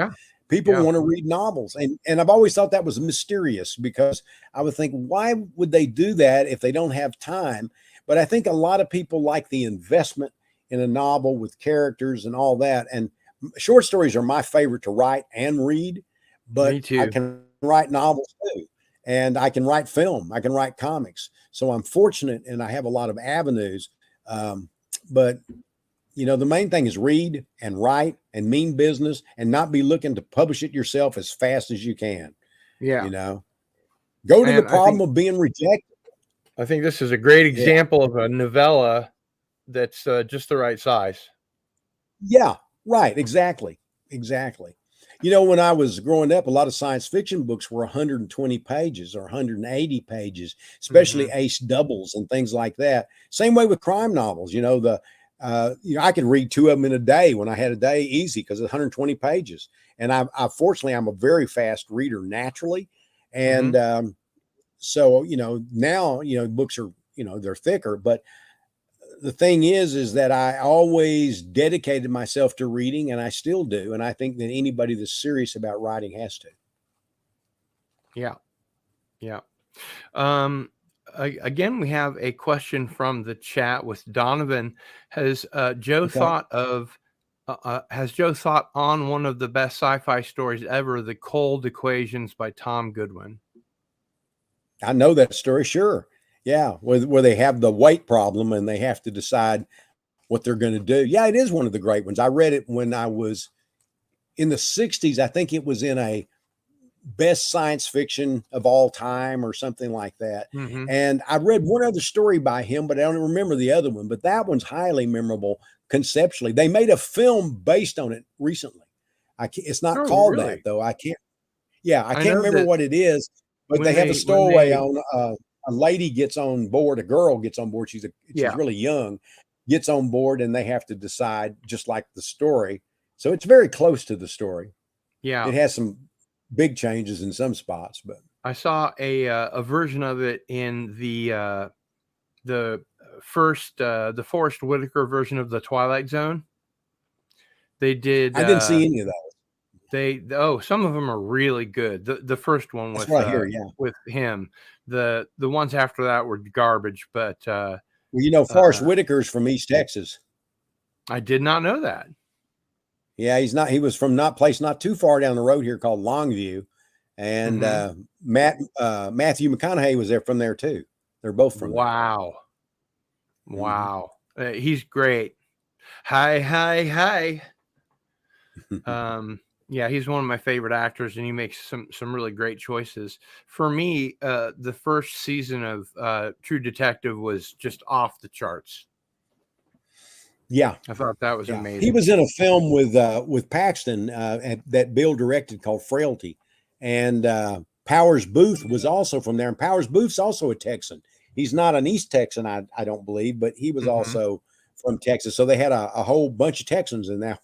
People want to read novels. And I've always thought that was mysterious, because I would think, why would they do that if they don't have time? But I think a lot of people like the investment in a novel with characters and all that. And short stories are my favorite to write and read, but I can write novels too. And I can write film. I can write comics. So I'm fortunate, and I have a lot of avenues. But the main thing is read and write and mean business, and not be looking to publish it yourself as fast as you can. Go to the problem of being rejected. I think this is a great example of a novella that's just the right size. Yeah, right. Exactly. When I was growing up, a lot of science fiction books were 120 pages or 180 pages, especially ace doubles and things like that. Same way with crime novels. I could read 2 of them in a day when I had a day, easy, because it's 120 pages. And I fortunately, I'm a very fast reader naturally. And so, now, books are, they're thicker, but the thing is that I always dedicated myself to reading, and I still do. And I think that anybody that's serious about writing has to. Yeah. Again, we have a question from the chat with Donovan. Has Joe thought of Has Joe thought on one of the best sci-fi stories ever, The Cold Equations by Tom Goodwin? I know that story. Sure. Yeah. Where they have the weight problem and they have to decide what they're going to do. Yeah, it is one of the great ones. I read it when I was in the 60s. I think it was in a best science fiction of all time or something like that. Mm-hmm. And I read one other story by him, but I don't remember the other one. But that one's highly memorable conceptually. They made a film based on it recently. It's not Oh, called really? that though. I can't. Yeah, I I can't know remember that what it is. But they have a when stowaway on. A lady gets on board. A girl gets on board. She's yeah, really young. Gets on board, and they have to decide, just like the story. So it's very close to the story. yeah. It has some big changes in some spots, but I saw a version of it in the Forrest Whitaker version of the Twilight Zone. They did. I didn't see any of those. Some of them are really good. The first one That's what I hear. Yeah. with him. The ones after that were garbage. But Well, Forrest Whitaker's from East Texas. I did not know that. Yeah, he's not. He was from place not too far down the road here called Longview, and Matthew McConaughey was there from there too. They're both from there. Wow. Wow. He's great. Hi. Yeah, he's one of my favorite actors, and he makes some really great choices. For me, the first season of True Detective was just off the charts. Yeah, I thought that was amazing. He was in a film with Paxton that Bill directed called Frailty, and Powers Booth was also from there. And Powers Booth's also a Texan. He's not an East Texan, I don't believe, but he was also from Texas. So they had a whole bunch of Texans in that.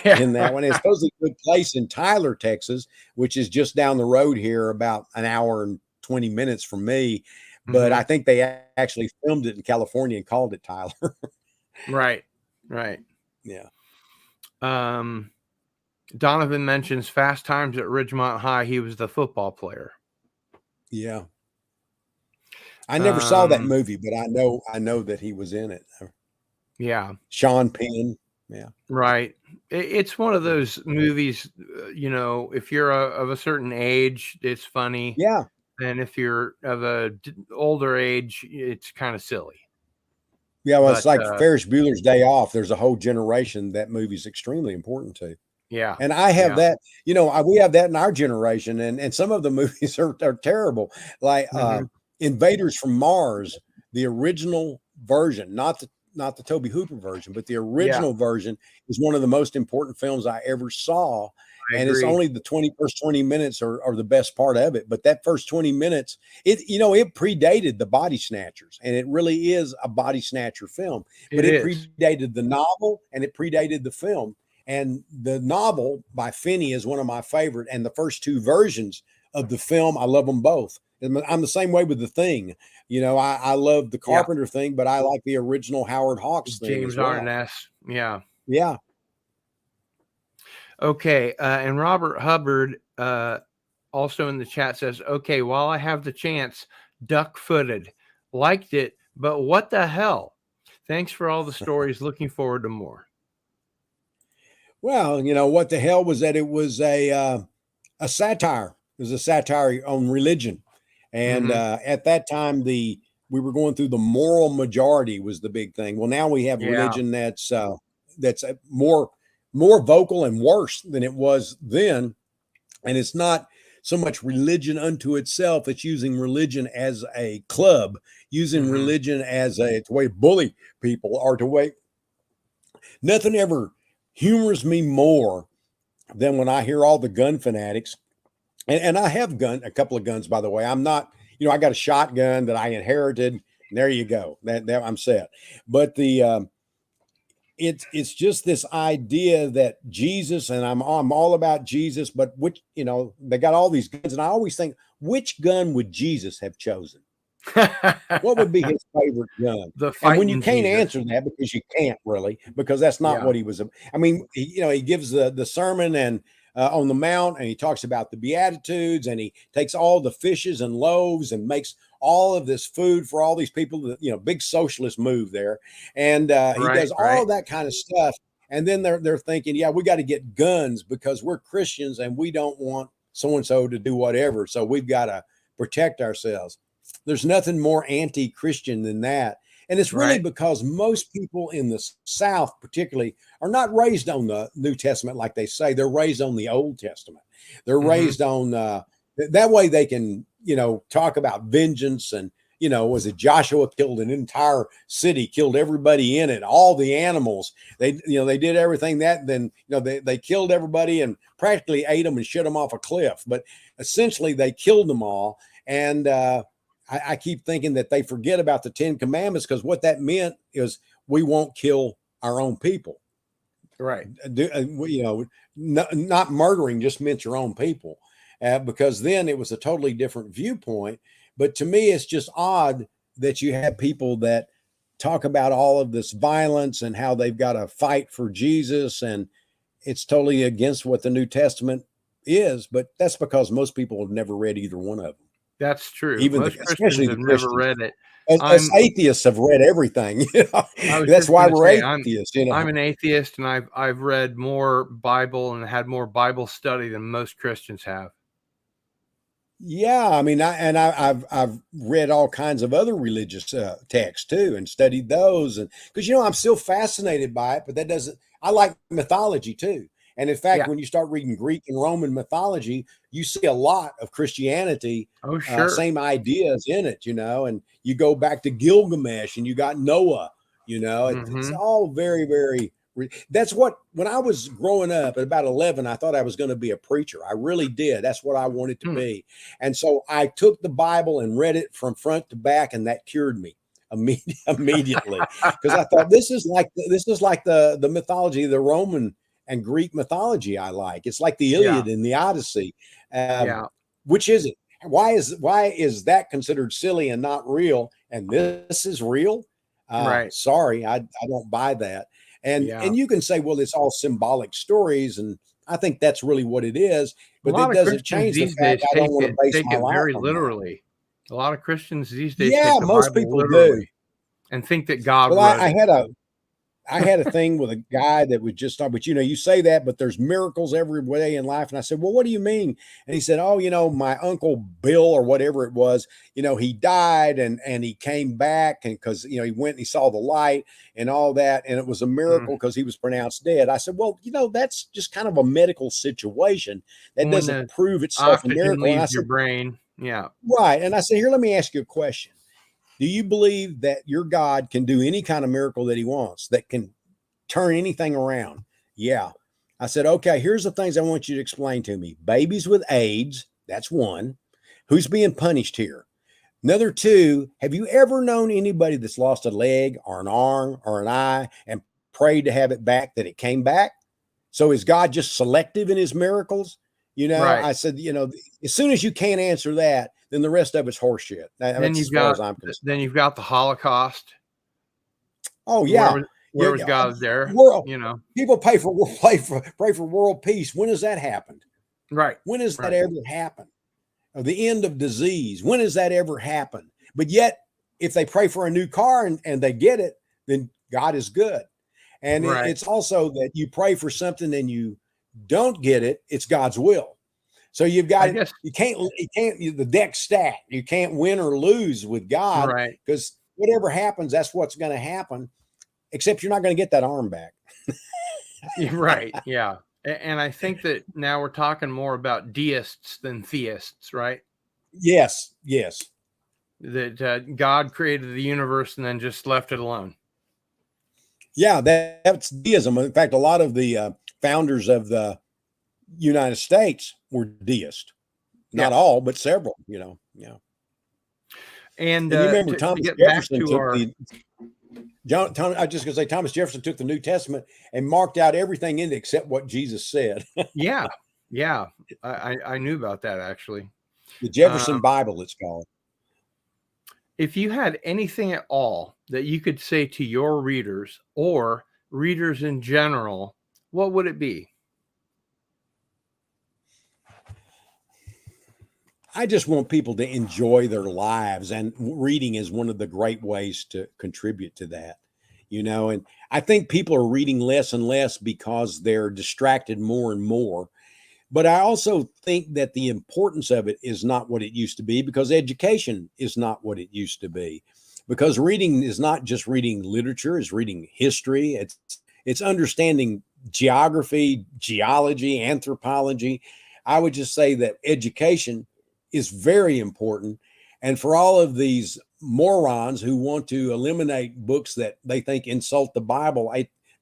In that one. It's supposedly took place in Tyler, Texas, which is just down the road here, about an hour and 20 minutes from me. But I think they actually filmed it in California and called it Tyler. Right. Yeah. Donovan mentions Fast Times at Ridgemont High. He was the football player. Yeah. I never saw that movie, but I know that he was in it. Yeah. Sean Penn. Yeah. Right. It's one of those movies, if you're of a certain age, it's funny. Yeah. And if you're of a older age, it's kind of silly. Yeah. Well, it's like Ferris Bueller's Day Off. There's a whole generation that movie's extremely important to. Yeah. And I have that, we have that in our generation, and some of the movies are terrible. Like Invaders from Mars, the original version, not the Toby Hooper version, but the original version is one of the most important films I ever saw. And it's only the first 20 minutes are the best part of it. But that first 20 minutes, it predated the Body Snatchers, and it really is a Body Snatcher film. But it predated the novel, and it predated the film. And the novel by Finney is one of my favorite. And the first two versions of the film, I love them both. I'm the same way with The Thing. I love the Carpenter thing, but I like the original Howard Hawks thing. James Arness. Yeah. Yeah. Okay. And Robert Hubbard also in the chat says, okay, while I have the chance, duck-footed. Liked it, but what the hell? Thanks for all the stories. Looking forward to more. Well, what the hell was that? It was a satire. It was a satire on religion. And at that time, we were going through the moral majority was the big thing. Well, now we have religion that's more vocal and worse than it was then. And it's not so much religion unto itself. It's using religion as a club, using religion as a way to bully people, or to way. Nothing ever humors me more than when I hear all the gun fanatics. And I have a couple of guns, by the way. I'm not, I got a shotgun that I inherited. And there you go. That I'm set. But it's just this idea that Jesus, and I'm all about Jesus, but which, they got all these guns, and I always think, which gun would Jesus have chosen? What would be his favorite gun? And when you can't answer that, because you can't really, because that's not what he was. I mean, he gives the sermon and on the Mount, and he talks about the Beatitudes, and he takes all the fishes and loaves and makes all of this food for all these people, big socialist move there. And he does all of that kind of stuff. And then they're thinking, yeah, we got to get guns because we're Christians and we don't want so and so to do whatever. So we've got to protect ourselves. There's nothing more anti-Christian than that. And it's really Right. because most people in the South, particularly, are not raised on the New Testament like they say. They're raised on the Old Testament. They're Hmm. raised on that way they can, talk about vengeance and, was it Joshua killed an entire city, killed everybody in it, all the animals. They did everything that. Then, they killed everybody and practically ate them and shot them off a cliff. But essentially, they killed them all. And I keep thinking that they forget about the 10 Commandments because what that meant is we won't kill our own people. Right. Not murdering just meant your own people, because then it was a totally different viewpoint. But to me, it's just odd that you have people that talk about all of this violence and how they've got to fight for Jesus, and it's totally against what the New Testament is. But that's because most people have never read either one of them, That's true. Most Christians especially the have never Christians. read it. Us I'm atheists have read everything. I was That's just why gonna we're say atheists. I'm an atheist, and I've read more Bible and had more Bible study than most Christians have. Yeah, I mean, I've read all kinds of other religious texts too, and studied those, and because I'm still fascinated by it, but that doesn't. I like mythology too, and in fact, Yeah. when you start reading Greek and Roman mythology, you see a lot of Christianity, Oh, sure. same ideas in it, and you go back to Gilgamesh, and you got Noah, it's Hmm. all very, very. That's what, when I was growing up at about 11, I thought I was going to be a preacher. I really did. That's what I wanted to Hmm. be. And so I took the Bible and read it from front to back, and that cured me immediately, because I thought this is like the mythology, the Roman and Greek mythology I like. It's like the Yeah. Iliad and the Odyssey. Yeah. Which is it? Why is that considered silly and not real? And this is real? Right. Sorry, I don't buy that. And Yeah. and you can say, well, it's all symbolic stories, and I think that's really what it is. A But lot it of doesn't Christians change the these fact days I don't want to base take my it life very on that. literally. A lot of Christians these days Yeah, take the most Bible people do. literally and think that God Well, wrote it. I had a thing with a guy that would just talk, but you say that, but there's miracles every day in life. And I said, well, what do you mean? And he said, oh, my uncle Bill or whatever it was, he died and he came back, and because, he went and he saw the light and all that. And it was a Mm. miracle because he was pronounced dead. I said, well, that's just kind of a medical situation. That When doesn't the prove itself a oxygen miracle. And I leaves your said, brain. Yeah. right. And I said, here, let me ask you a question. Do you believe that your God can do any kind of miracle that he wants, that can turn anything around? Yeah. I said, okay, here's the things I want you to explain to me. Babies with AIDS, that's one. Who's being punished here? Another two, have you ever known anybody that's lost a leg or an arm or an eye and prayed to have it back, that it came back? So is God just selective in his miracles? Right. I said, as soon as you can't answer that, then the rest of it's horseshit. Then That's as you've far as got I'm concerned. the Holocaust. Oh Where yeah, was yeah, where was yeah. God there? World You know. people pray for world peace. When has that happened? Right. When has that Right. ever happened? Or the end of disease. When has that ever happened? But yet, if they pray for a new car and they get it, then God is good. And Right. it's also that you pray for something and you don't get it, it's God's will. So you've got I it. guess. The deck's stacked. You can't win or lose with God, Right. because whatever happens, that's what's going to happen. Except you're not going to get that arm back. Right. Yeah. And I think that now we're talking more about deists than theists, right? Yes, yes. That God created the universe and then just left it alone. Yeah, that's deism. In fact, a lot of the founders of the United States were deists. Yeah. Not all, but several, Yeah. And And you remember to Thomas get back Jefferson to took our the I just gonna say Thomas Jefferson took the New Testament and marked out everything in it except what Jesus said. yeah, yeah, I knew about that actually. The Um, Jefferson Bible, it's called. if you had anything at all that you could say to your readers or readers in general, what would it be? I just want people to enjoy their lives, and reading is one of the great ways to contribute to that. And I think people are reading less and less because they're distracted more and more. But I also think that the importance of it is not what it used to be, because education is not what it used to be. Because reading is not just reading literature, it's reading history, it's understanding geography, geology, anthropology. I would just say that education is very important. And for all of these morons who want to eliminate books that they think insult the Bible,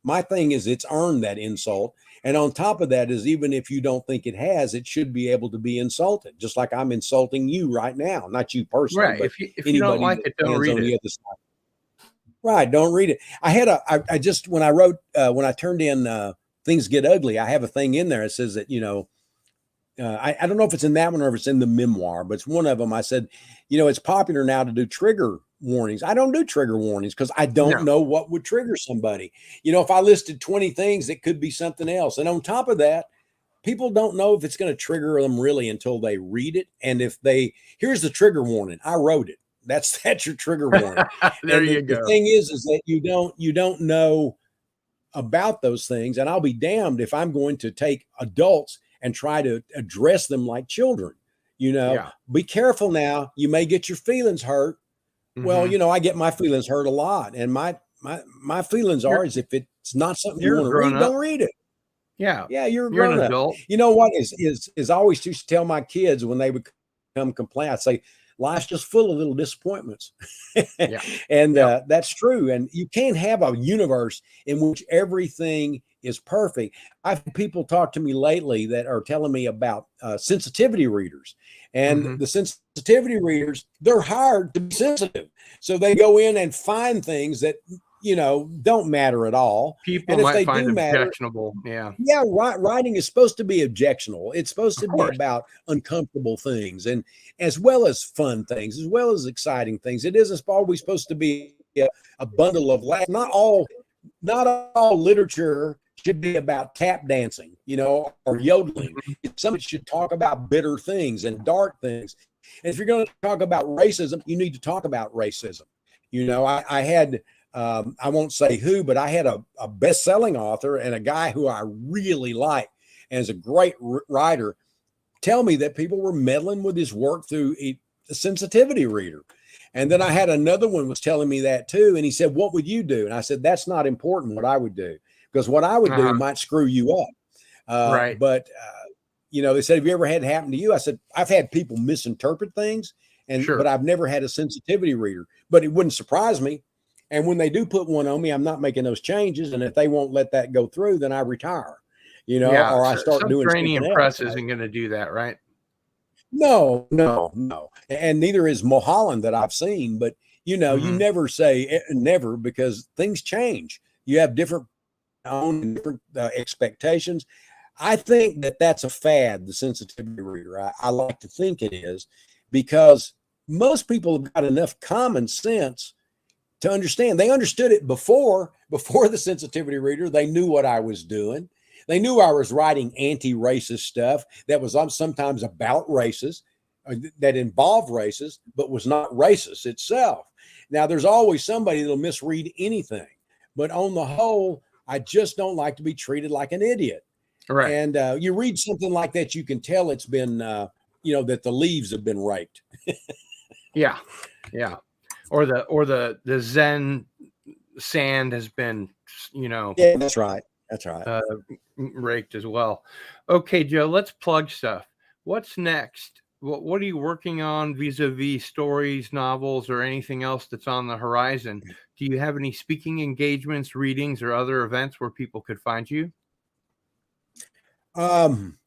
my thing is it's earned that insult. And on top of that is, even if you don't think it has, it should be able to be insulted, just like I'm insulting you right now. Not you personally, Right. but If you don't anybody like that it, don't stands read on the it. other side. Right, don't read it. I just, when I wrote, when I turned in Things Get Ugly, I have a thing in there that says that, I don't know if it's in that one or if it's in the memoir, but it's one of them. I said, it's popular now to do trigger warnings. I don't do trigger warnings because I don't No. know what would trigger somebody. If I listed 20 things, it could be something else. And on top of that, people don't know if it's going to trigger them really until they read it. And here's the trigger warning. I wrote it. That's your trigger warning. There And you the go. thing is that you don't know about those things. And I'll be damned if I'm going to take adults and try to address them like children. Yeah. Be careful now. You may get your feelings hurt. Well, Mhm. I get my feelings hurt a lot. And my feelings You're is, if it's not something you you're a want to grown read, up. don't read it. Yeah. Yeah, you're a You're an grown up. adult. You know what is I always used to tell my kids when they would come complain, I'd say, life's just full of little disappointments. Yeah. And Yep. that's true. And you can't have a universe in which everything is perfect. I've had people talk to me lately that are telling me about sensitivity readers. And Mhm. the sensitivity readers, they're hired to be sensitive. So they go in and find things that, don't matter at all. People And if might they find do matter, objectionable. Yeah. yeah, writing is supposed to be objectionable. It's supposed Of to be course. about uncomfortable things, and as well as fun things, as well as exciting things. It isn't always supposed to be a bundle of laughs. Not all literature should be about tap dancing, or yodeling. Mhm. Some should talk about bitter things and dark things. And if you're going to talk about racism, you need to talk about racism. I had I won't say who, but I had a best-selling author and a guy who I really like and is a great writer tell me that people were meddling with his work through a sensitivity reader. And then I had another one was telling me that too. And he said, "What would you do?" And I said, "That's not important what I would do, because what I would do Uh-huh. might screw you up." Right. But they said, "Have you ever had it happen to you?" I said, "I've had people misinterpret things, but Sure. I've never had a sensitivity reader. But it wouldn't surprise me. And when they do put one on me, I'm not making those changes. And if they won't let that go through, then I retire, Yeah. or I So, start some doing training something and else." press isn't going to do that, right? No, no, no. And neither is Mulholland that I've seen. But, you Mhm. never say never, because things change. You have different different expectations. I think that that's a fad, the sensitivity reader. I like to think it is, because most people have got enough common sense to understand. They understood it before the sensitivity reader. They knew what I was doing. They knew I was writing anti-racist stuff that was sometimes about races, that involved races, but was not racist itself. Now, there's always somebody that'll misread anything, but on the whole, I just don't like to be treated like an idiot. Right. And you read something like that, you can tell it's been, that the leaves have been raked. Yeah. Yeah. Or the Zen sand has been, Yeah, that's right. That's right. uh, raked as well. Okay, Joe, let's plug stuff. What's next? What are you working on vis-a-vis stories, novels, or anything else that's on the horizon? Do you have any speaking engagements, readings, or other events where people could find you? Um,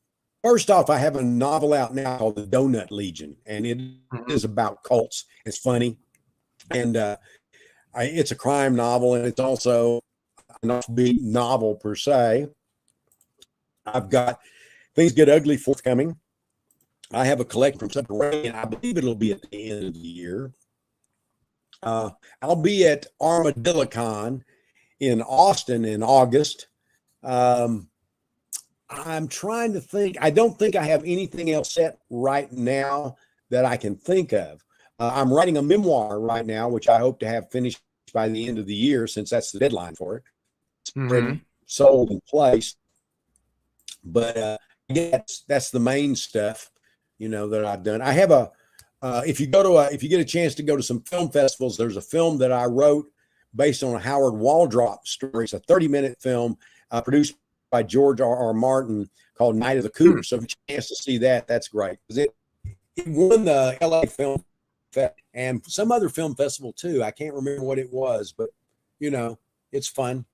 First off, I have a novel out now called The Donut Legion, and it Mhm. is about cults. It's funny, and it's a crime novel, and it's also an offbeat novel per se. I've got Things Get Ugly forthcoming. I have a collection from Subterranean. I believe it'll be at the end of the year. I'll be at ArmadilloCon in Austin in August. Um, I'm trying to think. I don't think I have anything else set right now that I can think of. I'm writing a memoir right now, which I hope to have finished by the end of the year, since that's the deadline for it. It's already Mm-hmm. sold and placed. But I guess that's the main stuff, that I've done. I have if you get a chance to go to some film festivals, there's a film that I wrote based on a Howard Waldrop story. It's a 30-minute film produced by George R.R. Martin called Night of the Cougars. So if you get a chance to see that, that's great. Because it won the LA Film Festival and some other film festival too. I can't remember what it was, but it's fun.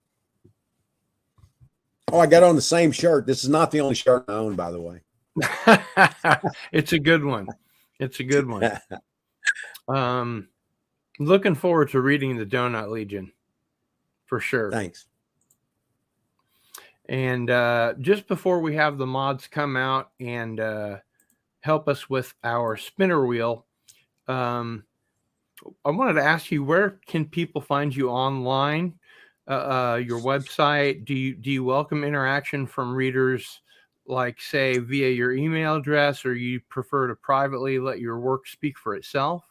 Oh, I got on the same shirt. This is not the only shirt I own, by the way. It's a good one. It's a good one. Looking forward to reading the Donut Legion for sure. Thanks. And just before we have the mods come out and help us with our spinner wheel, I wanted to ask you, where can people find you online? Your website? Do you welcome interaction from readers, like say via your email address, or you prefer to privately let your work speak for itself?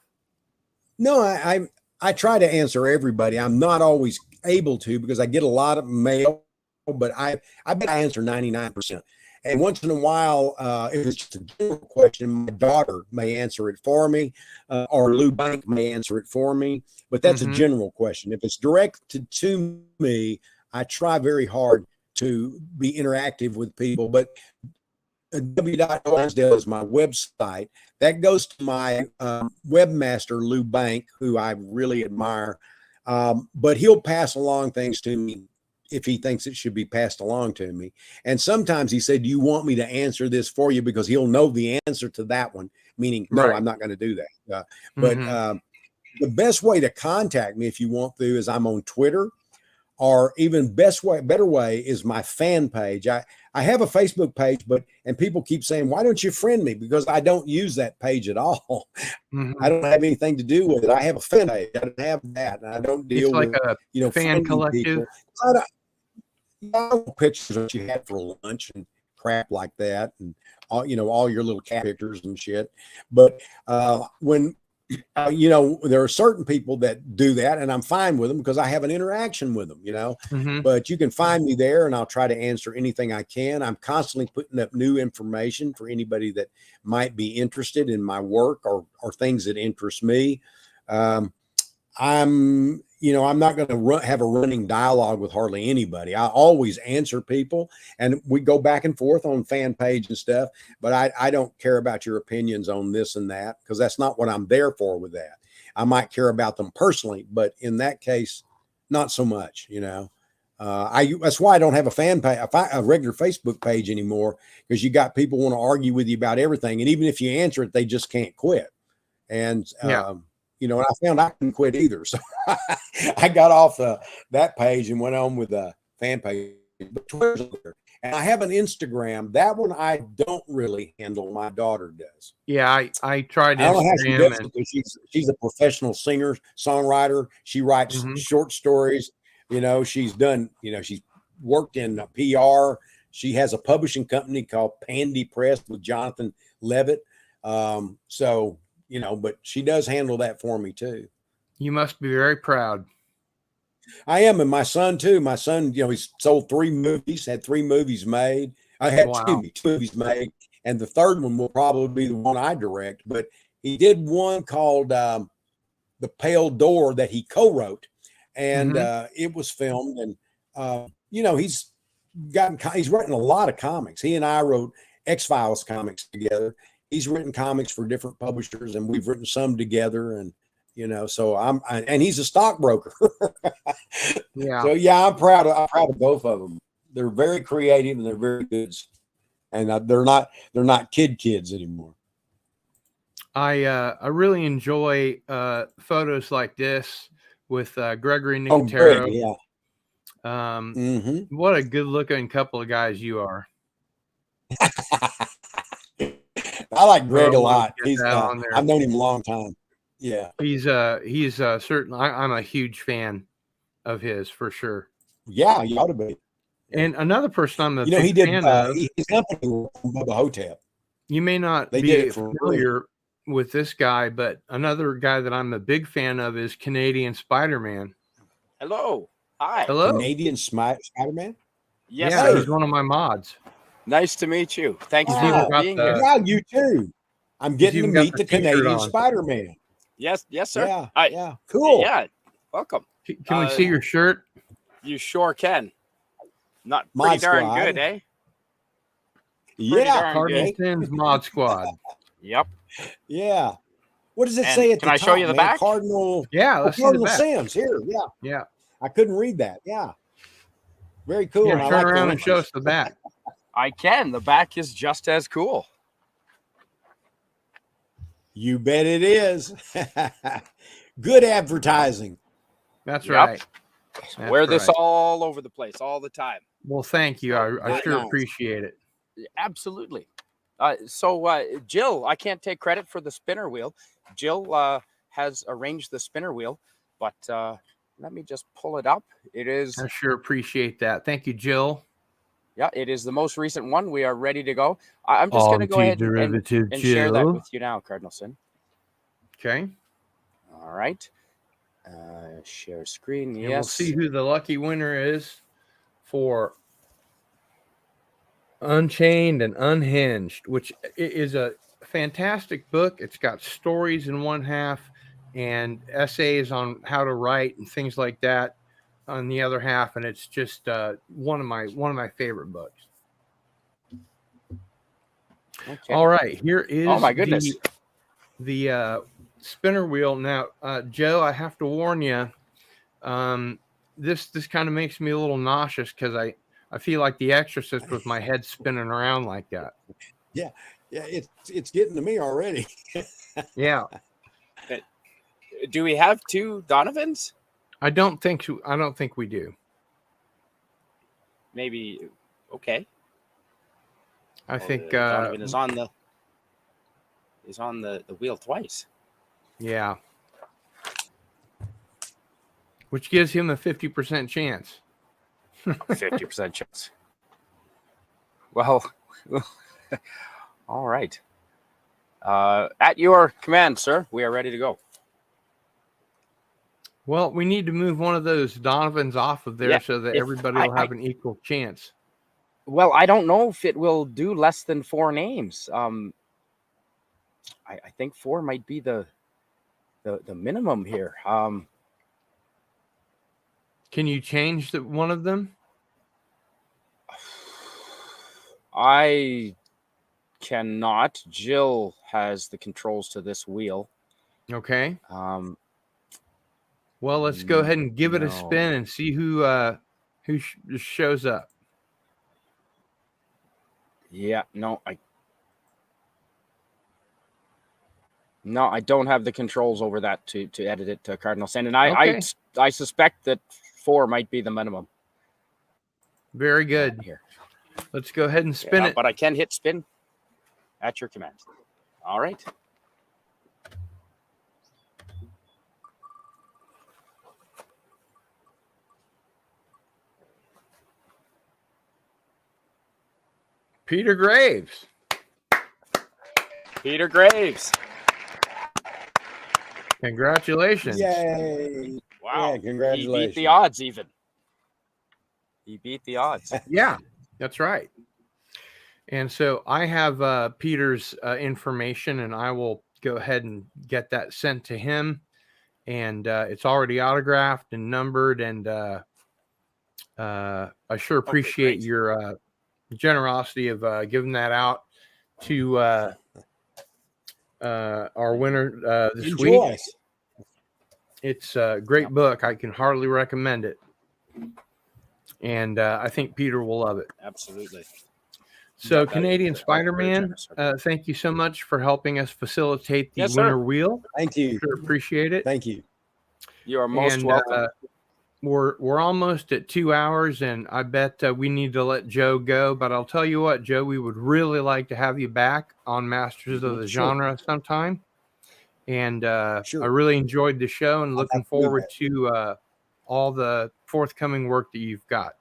No, I try to answer everybody. I'm not always able to because I get a lot of mail, but I bet I answer 99%. And once in a while, if it's just a general question, my daughter may answer it for me, or Lou Bank may answer it for me. But that's a general question. If it's directed to me, I try very hard to be interactive with people. But w.lansdale is my website. That goes to my webmaster, Lou Bank, who I really admire. But he'll pass along things to me if he thinks it should be passed along to me. And sometimes he said, do you want me to answer this for you? Because he'll know the answer to that one, meaning, no, right. I'm not going to do that. But the best way to contact me, if you want to, is I'm on Twitter, or even better way is my fan page. I have a Facebook page, and people keep saying, why don't you friend me? Because I don't use that page at all. I don't have anything to do with it. I have a fan page. I don't have that. And I don't deal with, a fan collective. Pictures that you had for lunch and crap like that, and all your little cat pictures and shit. But when there are certain people that do that, and I'm fine with them because I have an interaction with them. But you can find me there, and I'll try to answer anything I can. I'm constantly putting up new information for anybody that might be interested in my work or things that interest me. I'm not going to have a running dialogue with hardly anybody. I always answer people, and we go back and forth on fan page and stuff, but I don't care about your opinions on this and that, because that's not what I'm there for with that. I might care about them personally, but in that case, not so much, that's why I don't have a fan page, a regular Facebook page anymore, because you got people want to argue with you about everything. And even if you answer it, they just can't quit. And, and I found I couldn't quit either. So I got off that page and went on with a fan page. But Twitter's there. And I have an Instagram. That one I don't really handle. My daughter does. Yeah, I tried Instagram. I don't know how she does it, because she's a professional singer, songwriter. She writes short stories. She's done, she's worked in PR. She has a publishing company called Pandy Press with Jonathan Levitt. But she does handle that for me too. You must be very proud. I am. And my son too. My son, he's sold 3 movies, had 3 movies made. I had 2 movies made. And the third one will probably be the one I direct. But he did one called The Pale Door that he co-wrote. And it was filmed. And, he's written a lot of comics. He and I wrote X-Files comics together. He's written comics for different publishers, and we've written some together. And, so and he's a stockbroker. So I'm proud of both of them. They're very creative and they're very good. And they're not kids anymore. I really enjoy photos like this with Gregory Nicotero. What a good looking couple of guys you are. I like Greg a lot. I've known him a long time. Yeah, he's certainly. I'm a huge fan of his for sure. Yeah, you ought to be. And another person I'm a big he did fan of, his company from BUBBA HO-TEP. You may not be familiar with this guy, but another guy that I'm a big fan of is Canadian Spider-Man. Hello. Hi. Hello. Canadian Spider-Man. Yes, Yeah, sir. he's one of my mods. Nice to meet you. Thanks He's for even got being the- here. Yeah, you too. I'm getting to even got meet the the t-shirt Canadian on. Spider-Man. Yes, sir. Yeah, cool. Yeah, welcome. Can we see your shirt? You sure can. Not Mod pretty darn Squad. good, eh? Yeah, darn Cardinal good. Sins Mod Squad. Yep. yeah. What does it And say at can the I top, show you the man? back? Cardinal. Yeah, Oh, let's see the Cardinal back. Sims here. Yeah, Yeah. I couldn't read that. Yeah, very cool. Here, I turn like the around and show images. us the back. I can. The back is just as cool. You bet it is. Good advertising. That's Yep. right. That's Wear this right. all over the place, all the time. Well, thank you. I Very sure nice. appreciate it. Absolutely. Jill, I can't take credit for the spinner wheel. Jill has arranged the spinner wheel, but let me just pull it up. It is, I sure appreciate that. Thank you, Jill. yeah, it is the most recent one. We are ready to go. I'm just going to go ahead and share that with you now, Cardinal Sin. Okay. All right. Share screen. And Yes. we'll see who the lucky winner is for Unchained and Unhinged, which is a fantastic book. It's got stories in one half and essays on how to write and things like that on the other half, and it's just one of my favorite books. Okay. All right, here is Oh my goodness. the spinner wheel. Now, Joe, I have to warn you. This kind of makes me a little nauseous because I feel like The Exorcist with my head spinning around like that. Yeah, it's getting to me already. Yeah, Do we have two Donovans? I don't think we do. Maybe. Okay. I think Donovan is on the wheel twice. yeah, which gives him a 50% chance. 50% chance. Well, all right. At your command, sir, we are ready to go. Well, we need to move one of those Donovans off of there Yeah, so that if everybody will have an equal chance. Well, I don't know if it will do less than 4 names. I think 4 might be the minimum here. Can you change one of them? I cannot. Jill has the controls to this wheel. Okay. Well, let's go ahead and give it a spin and see who shows up. Yeah, no, I don't have the controls over that to edit it to Cardinal Sin, and Okay. I suspect that 4 might be the minimum. Very good. Here, Let's go ahead and spin it. but I can hit spin at your command. All right. Peter Graves. Peter Graves. Congratulations. Yay! Wow. Yeah, congratulations. He beat the odds even. He beat the odds. Yeah, that's right. And so I have Peter's information, and I will go ahead and get that sent to him. And it's already autographed and numbered. And I sure appreciate your generosity of giving that out to our winner this week. It's a great book. I can hardly recommend it. And I think Peter will love it. Absolutely. So, Canadian Spider-Man, thank you so much for helping us facilitate the Yes, winner sir. wheel. Thank you. Sure appreciate it. Thank you. You are most welcome. We're almost at 2 hours, and I bet we need to let Joe go. But I'll tell you what, Joe, we would really like to have you back on Masters of the Genre sometime. And I really enjoyed the show, and looking forward to all the forthcoming work that you've got.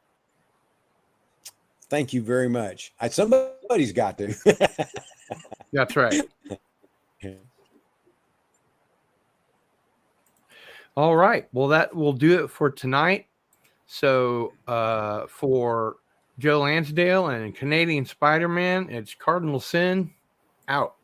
Thank you very much. Somebody's got to. That's right. All right. Well, that will do it for tonight. So for Joe Lansdale and Canadian Spider-Man, it's Cardinal Sin out.